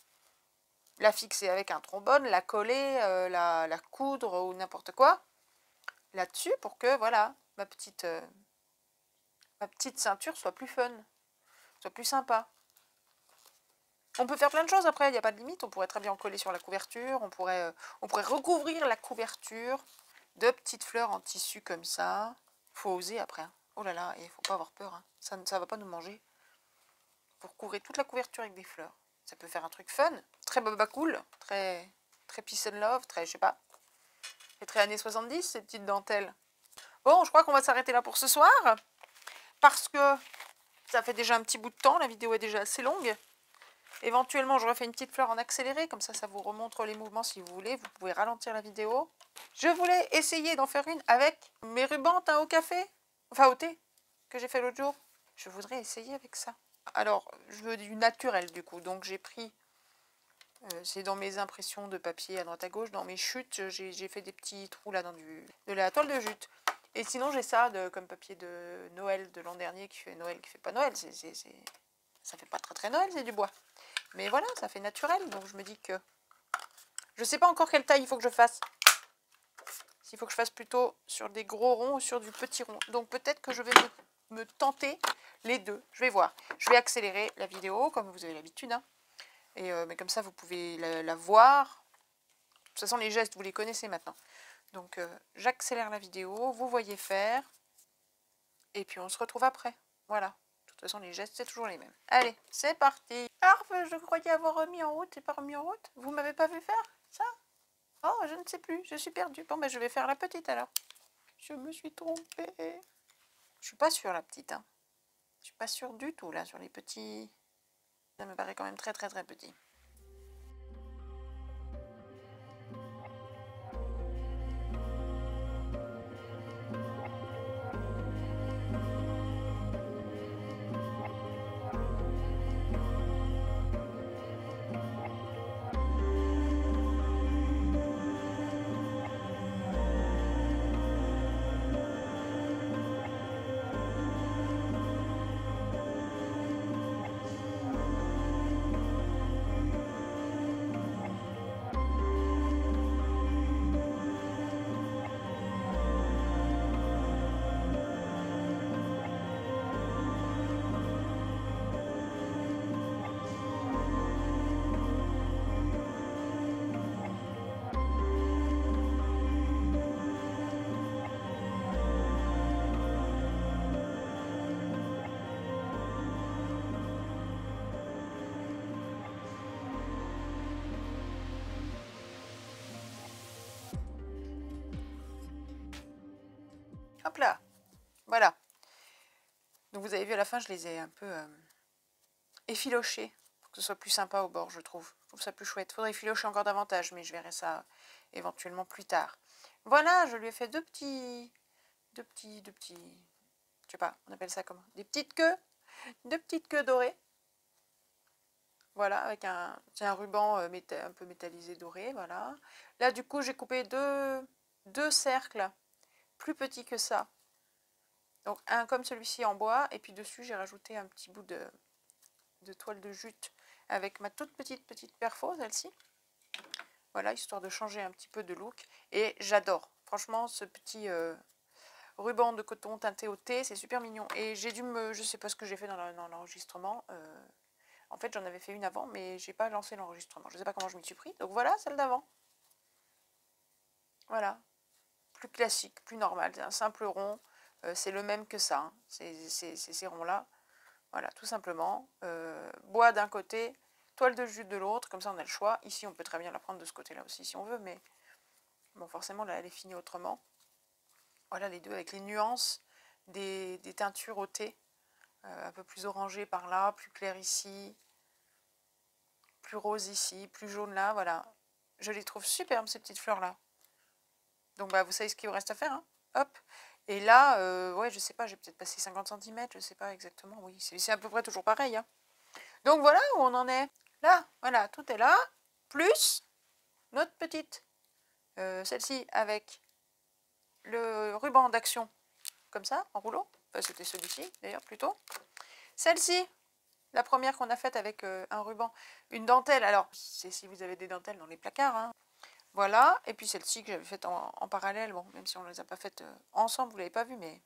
la fixer avec un trombone, la coller, la coudre ou n'importe quoi là-dessus pour que, voilà, ma petite ceinture soit plus fun, soit plus sympa. On peut faire plein de choses après, il n'y a pas de limite. On pourrait très bien en coller sur la couverture. On pourrait recouvrir la couverture de petites fleurs en tissu comme ça. Faut oser après. Hein. Oh là là, il ne faut pas avoir peur. Hein. Ça ne va pas nous manger. Pour couvrir toute la couverture avec des fleurs. Ça peut faire un truc fun, très baba cool, très peace and love, très, je sais pas, très années 70, ces petites dentelles. Bon, je crois qu'on va s'arrêter là pour ce soir. Parce que ça fait déjà un petit bout de temps, la vidéo est déjà assez longue. Éventuellement, je refais une petite fleur en accéléré, comme ça, ça vous remontre les mouvements si vous voulez. Vous pouvez ralentir la vidéo. Je voulais essayer d'en faire une avec mes rubans teints au café, enfin au thé, que j'ai fait l'autre jour. Je voudrais essayer avec ça. Alors, je veux du naturel du coup, donc j'ai pris, c'est dans mes impressions de papier à droite à gauche, dans mes chutes, j'ai fait des petits trous là dans de la toile de jute. Et sinon, j'ai ça comme papier de Noël de l'an dernier qui fait Noël, qui fait pas Noël, ça fait pas très très Noël, c'est du bois. Mais voilà, ça fait naturel, donc je me dis que... Je sais pas encore quelle taille il faut que je fasse. S'il faut que je fasse plutôt sur des gros ronds ou sur du petit rond. Donc peut-être que je vais me tenter les deux. Je vais voir. Je vais accélérer la vidéo, comme vous avez l'habitude. Hein. Mais comme ça, vous pouvez la voir. De toute façon, les gestes, vous les connaissez maintenant. Donc j'accélère la vidéo, vous voyez faire. Et puis on se retrouve après. Voilà. De toute façon, les gestes, c'est toujours les mêmes. Allez, c'est parti. Alors, je croyais avoir remis en route. C'est pas remis en route? Vous m'avez pas vu faire ça? Oh, je ne sais plus. Je suis perdue. Bon, ben, je vais faire la petite alors. Je me suis trompée. Je suis pas sûre, la petite. Hein. Je suis pas sûre du tout, là, sur les petits. Ça me paraît quand même très, très, très petit. Hop là. Voilà. Donc vous avez vu à la fin, je les ai un peu effilochés pour que ce soit plus sympa au bord, je trouve. Je trouve ça plus chouette. Faudrait effilocher encore davantage, mais je verrai ça éventuellement plus tard. Voilà, je lui ai fait deux petits, je sais pas, on appelle ça comment? Deux petites queues dorées. Voilà, avec un ruban un peu métallisé doré, voilà. Là, du coup, j'ai coupé deux cercles plus petits que ça. Donc, un comme celui-ci en bois, et puis dessus, j'ai rajouté un petit bout de toile de jute avec ma toute petite perfo, celle-ci. Voilà, histoire de changer un petit peu de look. Et j'adore, franchement, ce petit ruban de coton teinté au thé, c'est super mignon. Et j'ai dû je sais pas ce que j'ai fait dans l'enregistrement. En fait, j'en avais fait une avant, mais j'ai pas lancé l'enregistrement. Je sais pas comment je m'y suis pris. Donc voilà, celle d'avant. Voilà, plus classique, plus normal. C'est un simple rond. C'est le même que ça. Hein. Ces ronds-là. Voilà, tout simplement. Bois d'un côté, toile de jute de l'autre. Comme ça, on a le choix. Ici, on peut très bien la prendre de ce côté-là aussi, si on veut. Mais bon, forcément, là, elle est finie autrement. Voilà, les deux avec les nuances des teintures au thé. Un peu plus orangé par là, plus clair ici. Plus rose ici, plus jaune là. Voilà. Je les trouve superbes, ces petites fleurs-là. Donc, bah, vous savez ce qu'il vous reste à faire. Hein. Hop. Et là, ouais, je sais pas, j'ai peut-être passé 50 cm, je sais pas exactement. Oui, c'est à peu près toujours pareil. Hein. Donc, voilà où on en est. Là, voilà, tout est là. Plus notre petite, celle-ci avec le ruban d'action, comme ça, en rouleau. Enfin, c'était celui-ci, d'ailleurs, plutôt. Celle-ci, la première qu'on a faite avec un ruban, une dentelle. Alors, c'est si vous avez des dentelles dans les placards. Hein. Voilà, et puis celle-ci que j'avais faite en parallèle, bon, même si on ne les a pas faites ensemble, vous ne l'avez pas vu, mais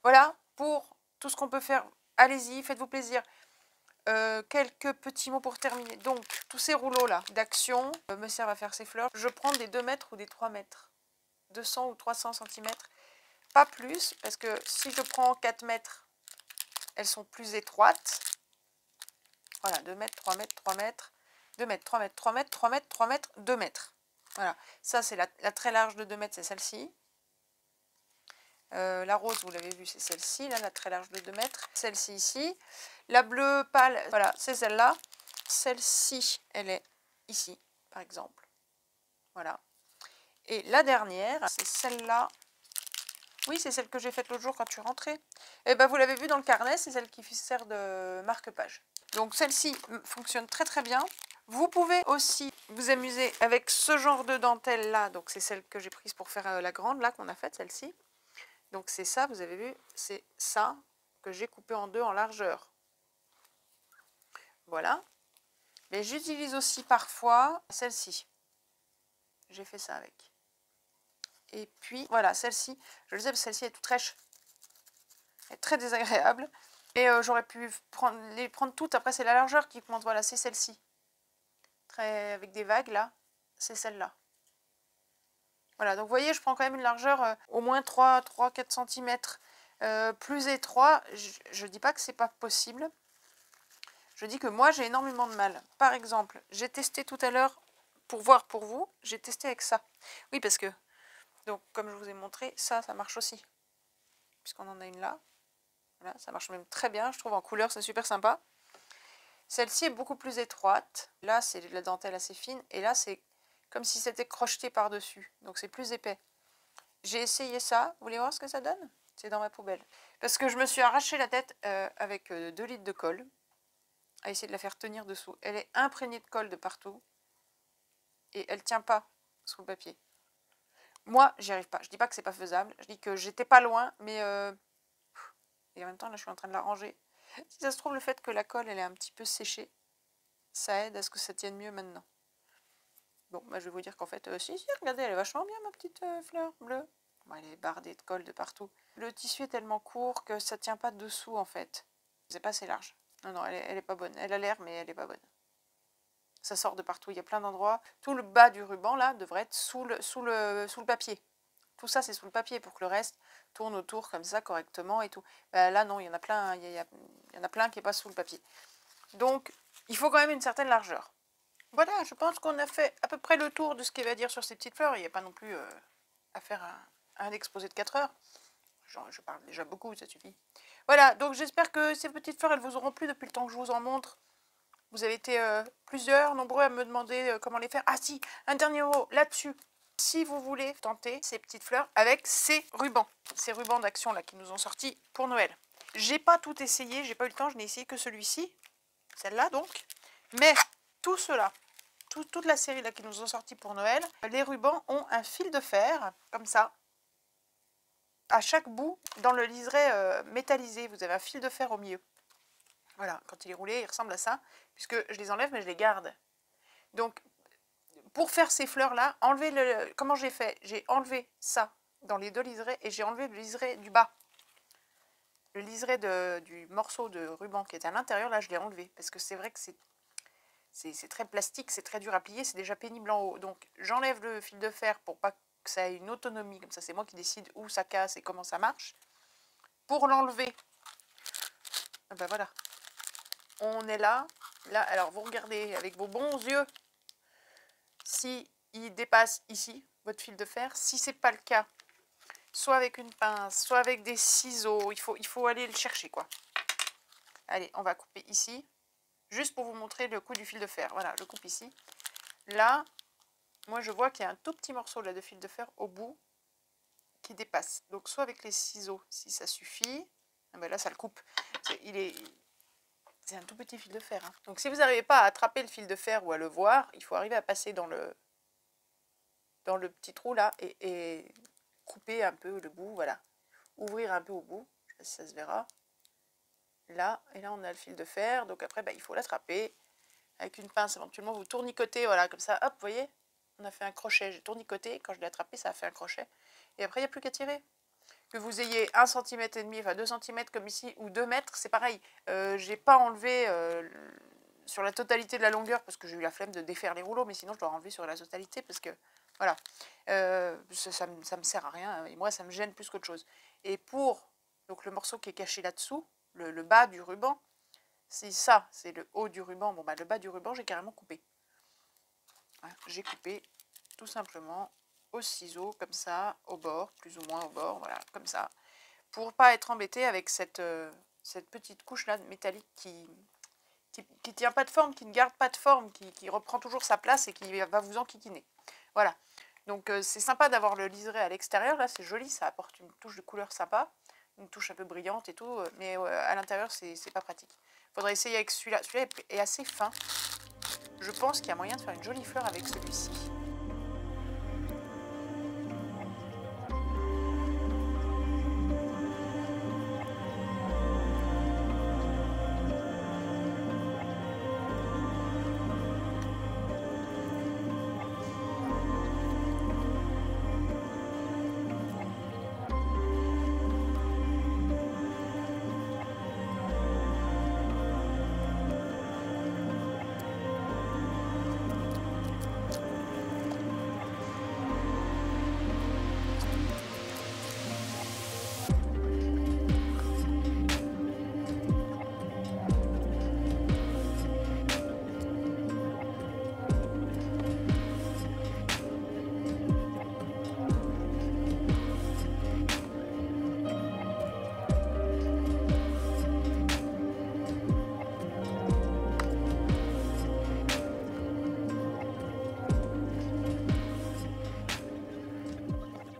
voilà, pour tout ce qu'on peut faire, allez-y, faites-vous plaisir. Quelques petits mots pour terminer. Donc, tous ces rouleaux-là d'action me servent à faire ces fleurs. Je prends des 2 mètres ou des 3 mètres, 200 ou 300 cm, pas plus, parce que si je prends 4 mètres, elles sont plus étroites. Voilà, 2 mètres, 3 mètres, 3 mètres, 2 mètres, 3 mètres, 3 mètres, 3 mètres, 3 mètres, 2 mètres. Voilà, ça c'est la très large de 2 mètres, c'est celle-ci. La rose, vous l'avez vu, c'est celle-ci, là, la très large de 2 mètres. Celle-ci ici. La bleue pâle, voilà, c'est celle-là. Celle-ci, elle est ici, par exemple. Voilà. Et la dernière, c'est celle-là. Oui, c'est celle que j'ai faite l'autre jour quand je suis rentrée. Et ben, vous l'avez vu dans le carnet, c'est celle qui sert de marque-page. Donc celle-ci fonctionne très très bien. Vous pouvez aussi vous amuser avec ce genre de dentelle là. Donc c'est celle que j'ai prise pour faire la grande là qu'on a faite, celle-ci. Donc c'est ça, vous avez vu, c'est ça que j'ai coupé en deux en largeur. Voilà. Mais j'utilise aussi parfois celle-ci. J'ai fait ça avec. Et puis voilà, celle-ci, je le sais, celle-ci est toute rêche. Elle est très désagréable. Et j'aurais pu les prendre toutes. Après, c'est la largeur qui compte. Voilà, c'est celle-ci. Avec des vagues, là. C'est celle-là. Voilà, donc vous voyez, je prends quand même une largeur au moins 3-4 cm plus étroit. Je ne dis pas que c'est pas possible. Je dis que moi, j'ai énormément de mal. Par exemple, j'ai testé tout à l'heure, pour voir pour vous, j'ai testé avec ça. Oui, parce que, donc comme je vous ai montré, ça marche aussi. Puisqu'on en a une là. Voilà, ça marche même très bien, je trouve en couleur, c'est super sympa. Celle-ci est beaucoup plus étroite. Là, c'est de la dentelle assez fine. Et là, c'est comme si c'était crocheté par-dessus. Donc, c'est plus épais. J'ai essayé ça. Vous voulez voir ce que ça donne? C'est dans ma poubelle. Parce que je me suis arraché la tête avec 2 litres de colle. À essayer de la faire tenir dessous. Elle est imprégnée de colle de partout. Et elle ne tient pas sous le papier. Moi, j'y arrive pas. Je dis pas que c'est pas faisable. Je dis que j'étais pas loin. Mais et en même temps, là, je suis en train de la ranger. Si ça se trouve, le fait que la colle, elle est un petit peu séchée, ça aide à ce que ça tienne mieux maintenant. Bon, bah, je vais vous dire qu'en fait, si, regardez, elle est vachement bien, ma petite fleur bleue. Bon, elle est bardée de colle de partout. Le tissu est tellement court que ça tient pas dessous, en fait. C'est pas assez large. Non, non, elle est pas bonne. Elle a l'air, mais elle est pas bonne. Ça sort de partout, il y a plein d'endroits. Tout le bas du ruban, là, devrait être sous le papier. Tout ça, c'est sous le papier pour que le reste tourne autour comme ça correctement et tout. Bah, là, non, il y en a plein, il y en a plein qui n'est pas sous le papier. Donc, il faut quand même une certaine largeur. Voilà, je pense qu'on a fait à peu près le tour de ce qu'il y avait à dire sur ces petites fleurs. Il n'y a pas non plus à faire un exposé de 4 heures. Je parle déjà beaucoup, ça suffit. Voilà, donc j'espère que ces petites fleurs, elles vous auront plu depuis le temps que je vous en montre. Vous avez été plusieurs, nombreux à me demander comment les faire. Ah si, un dernier mot là-dessus. Si vous voulez tenter ces petites fleurs avec ces rubans d'action là qui nous ont sortis pour Noël. J'ai pas tout essayé, j'ai pas eu le temps, je n'ai essayé que celui-ci, celle-là donc. Mais tout cela, toute la série là qui nous ont sortis pour Noël, les rubans ont un fil de fer, comme ça. À chaque bout, dans le liseré métallisé, vous avez un fil de fer au milieu. Voilà, quand il est roulé, il ressemble à ça, puisque je les enlève, mais je les garde. Donc, pour faire ces fleurs-là, comment j'ai fait? J'ai enlevé ça dans les 2 liserés, et j'ai enlevé le liseré du bas. Le liseré du morceau de ruban qui était à l'intérieur, là, je l'ai enlevé, parce que c'est vrai que c'est très plastique, c'est très dur à plier, c'est déjà pénible en haut. Donc, j'enlève le fil de fer pour pas que ça ait une autonomie, comme ça, c'est moi qui décide où ça casse et comment ça marche. Pour l'enlever, ben voilà, on est là. Là, alors, vous regardez avec vos bons yeux si il dépasse ici, votre fil de fer. Si c'est pas le cas, soit avec une pince, soit avec des ciseaux, il faut aller le chercher, quoi. Allez, on va couper ici, juste pour vous montrer le coup du fil de fer. Voilà, je coupe ici. Là, moi, je vois qu'il y a un tout petit morceau là de fil de fer au bout qui dépasse. Donc, soit avec les ciseaux, si ça suffit. Ah ben là, ça le coupe. C'est un tout petit fil de fer. Hein. Donc, si vous n'arrivez pas à attraper le fil de fer ou à le voir, il faut arriver à passer dans le petit trou là et couper un peu le bout. Voilà. Ouvrir un peu au bout. Je sais pas si ça se verra. Là, et là, on a le fil de fer. Donc, après, il faut l'attraper avec une pince. Éventuellement, vous tournicotez. Voilà, comme ça. Hop, vous voyez, on a fait un crochet. J'ai tournicoté. Quand je l'ai attrapé, ça a fait un crochet. Et après, il n'y a plus qu'à tirer. Que vous ayez 1,5 cm, enfin 2 cm comme ici, ou 2 mètres, c'est pareil. J'ai pas enlevé sur la totalité de la longueur, parce que j'ai eu la flemme de défaire les rouleaux, mais sinon je dois enlever sur la totalité, parce que, voilà, ça me sert à rien, et moi ça me gêne plus qu'autre chose. Et pour donc, le morceau qui est caché là-dessous, le bas du ruban, c'est ça, c'est le haut du ruban. Bon, le bas du ruban, j'ai carrément coupé. Voilà, j'ai coupé, tout simplement, au ciseau, comme ça, au bord, plus ou moins au bord, voilà, comme ça, pour pas être embêté avec cette petite couche-là métallique qui tient pas de forme, qui ne garde pas de forme, qui reprend toujours sa place et qui va vous enquiquiner. Voilà. Donc c'est sympa d'avoir le liseré à l'extérieur, là c'est joli, ça apporte une touche de couleur sympa, une touche un peu brillante et tout, mais à l'intérieur c'est pas pratique. Il faudrait essayer avec celui-là. Celui-là est assez fin. Je pense qu'il y a moyen de faire une jolie fleur avec celui-ci.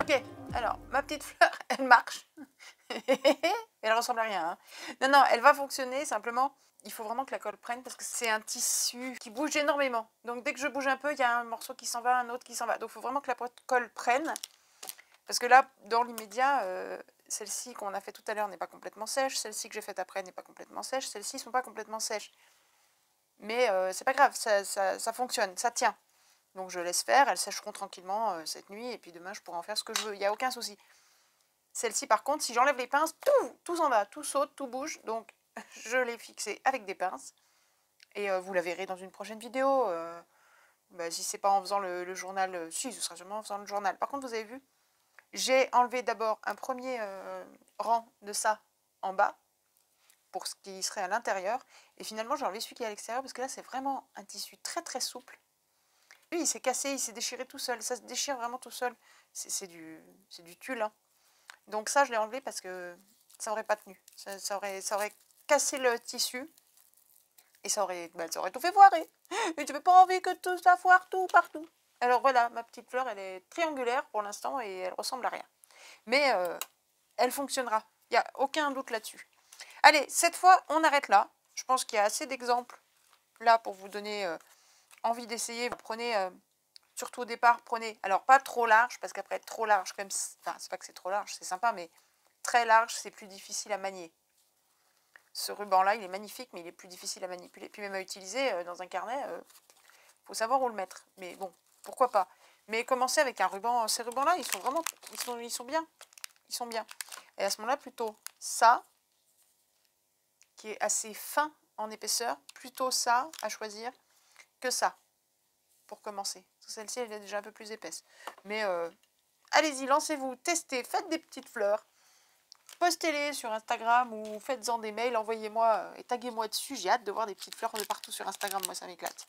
Ok, alors ma petite fleur, elle marche. Elle ressemble à rien. Hein. Non, non, elle va fonctionner, simplement, il faut vraiment que la colle prenne parce que c'est un tissu qui bouge énormément. Donc dès que je bouge un peu, il y a un morceau qui s'en va, un autre qui s'en va. Donc il faut vraiment que la colle prenne. Parce que là, dans l'immédiat, celle-ci qu'on a fait tout à l'heure n'est pas complètement sèche. Celle-ci que j'ai faite après n'est pas complètement sèche. Celles-ci ne sont pas complètement sèches. Mais c'est pas grave, ça fonctionne, ça tient. Donc je laisse faire, elles sécheront tranquillement cette nuit. Et puis demain, je pourrai en faire ce que je veux. Il n'y a aucun souci. Celle-ci, par contre, si j'enlève les pinces, tout s'en va, tout saute, tout bouge. Donc, je l'ai fixée avec des pinces. Et vous la verrez dans une prochaine vidéo. Si c'est pas en faisant le journal, si, ce sera sûrement en faisant le journal. Par contre, vous avez vu, j'ai enlevé d'abord un premier rang de ça en bas, pour ce qui serait à l'intérieur. Et finalement, j'ai enlevé celui qui est à l'extérieur, parce que là, c'est vraiment un tissu très très souple. Lui, il s'est cassé, il s'est déchiré tout seul. Ça se déchire vraiment tout seul. C'est du tulle, hein. Donc ça, je l'ai enlevé parce que ça n'aurait pas tenu. Ça aurait cassé le tissu et ça aurait tout fait foirer. Et tu n'avais pas envie que tout ça foire tout partout. Alors voilà, ma petite fleur, elle est triangulaire pour l'instant et elle ressemble à rien. Mais elle fonctionnera. Il n'y a aucun doute là-dessus. Allez, cette fois, on arrête là. Je pense qu'il y a assez d'exemples là pour vous donner envie d'essayer. Vous prenez... surtout au départ, prenez, alors pas trop large, parce qu'après être trop large, comme, enfin c'est pas que c'est trop large, c'est sympa, mais très large, c'est plus difficile à manier. Ce ruban-là, il est magnifique, mais il est plus difficile à manipuler. Puis même à utiliser dans un carnet, faut savoir où le mettre. Mais bon, pourquoi pas. Mais commencer avec un ruban, ces rubans-là, ils sont vraiment, ils sont bien. Ils sont bien. Et à ce moment-là, plutôt ça, qui est assez fin en épaisseur, plutôt ça à choisir que ça, pour commencer. Celle-ci, elle est déjà un peu plus épaisse. Mais allez-y, lancez-vous, testez, faites des petites fleurs. Postez-les sur Instagram ou faites-en des mails, envoyez-moi et taguez-moi dessus. J'ai hâte de voir des petites fleurs de partout sur Instagram, moi ça m'éclate.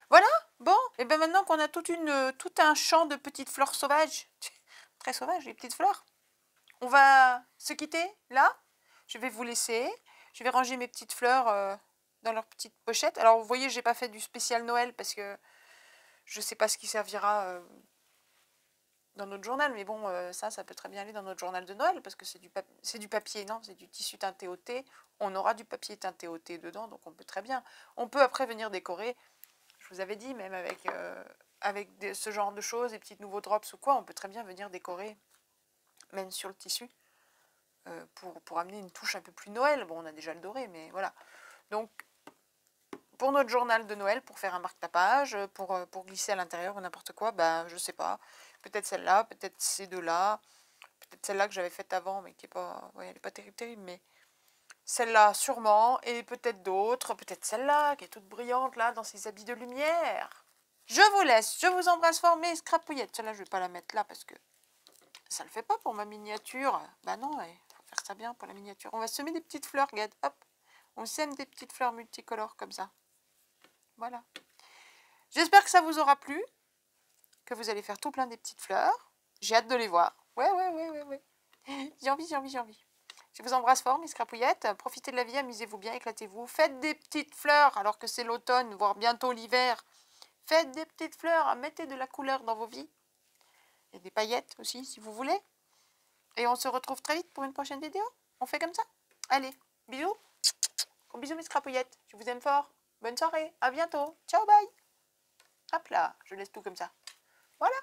Voilà, bon, et bien maintenant qu'on a tout un champ de petites fleurs sauvages, très sauvages, les petites fleurs, on va se quitter là. Je vais vous laisser, je vais ranger mes petites fleurs dans leurs petites pochettes. Alors vous voyez, j'ai pas fait du spécial Noël parce que je sais pas ce qui servira dans notre journal, mais bon, ça peut très bien aller dans notre journal de Noël, parce que c'est du papier, non, c'est du tissu teinté au thé, on aura du papier teinté au thé dedans, donc on peut très bien. On peut après venir décorer, je vous avais dit, même avec, ce genre de choses, des petits nouveaux drops ou quoi, on peut très bien venir décorer, même sur le tissu, pour amener une touche un peu plus Noël. Bon, on a déjà le doré, mais voilà. Donc, pour notre journal de Noël, pour faire un marque-tapage, pour glisser à l'intérieur ou n'importe quoi, ben, je sais pas. Peut-être celle-là, peut-être ces deux-là, peut-être celle-là que j'avais faite avant, mais qui est pas, ouais, elle n'est pas terrible, mais celle-là sûrement, et peut-être d'autres, peut-être celle-là qui est toute brillante là, dans ses habits de lumière. Je vous laisse, je vous embrasse fort, mes scrapouillettes. Celle-là, je vais pas la mettre là parce que ça le fait pas pour ma miniature. Bah non, il faut faire ça bien pour la miniature. On va semer des petites fleurs, regarde, hop. On sème des petites fleurs multicolores comme ça. Voilà. J'espère que ça vous aura plu, que vous allez faire tout plein des petites fleurs. J'ai hâte de les voir. Ouais. J'ai envie. Je vous embrasse fort, mes scrapouillettes. Profitez de la vie, amusez-vous bien, éclatez-vous. Faites des petites fleurs alors que c'est l'automne, voire bientôt l'hiver. Faites des petites fleurs, mettez de la couleur dans vos vies. Et des paillettes aussi, si vous voulez. Et on se retrouve très vite pour une prochaine vidéo. On fait comme ça? Allez, bisous. Gros bisous, mes scrapouillettes. Je vous aime fort. Bonne soirée. À bientôt. Ciao, bye. Hop là, je laisse tout comme ça. Voilà.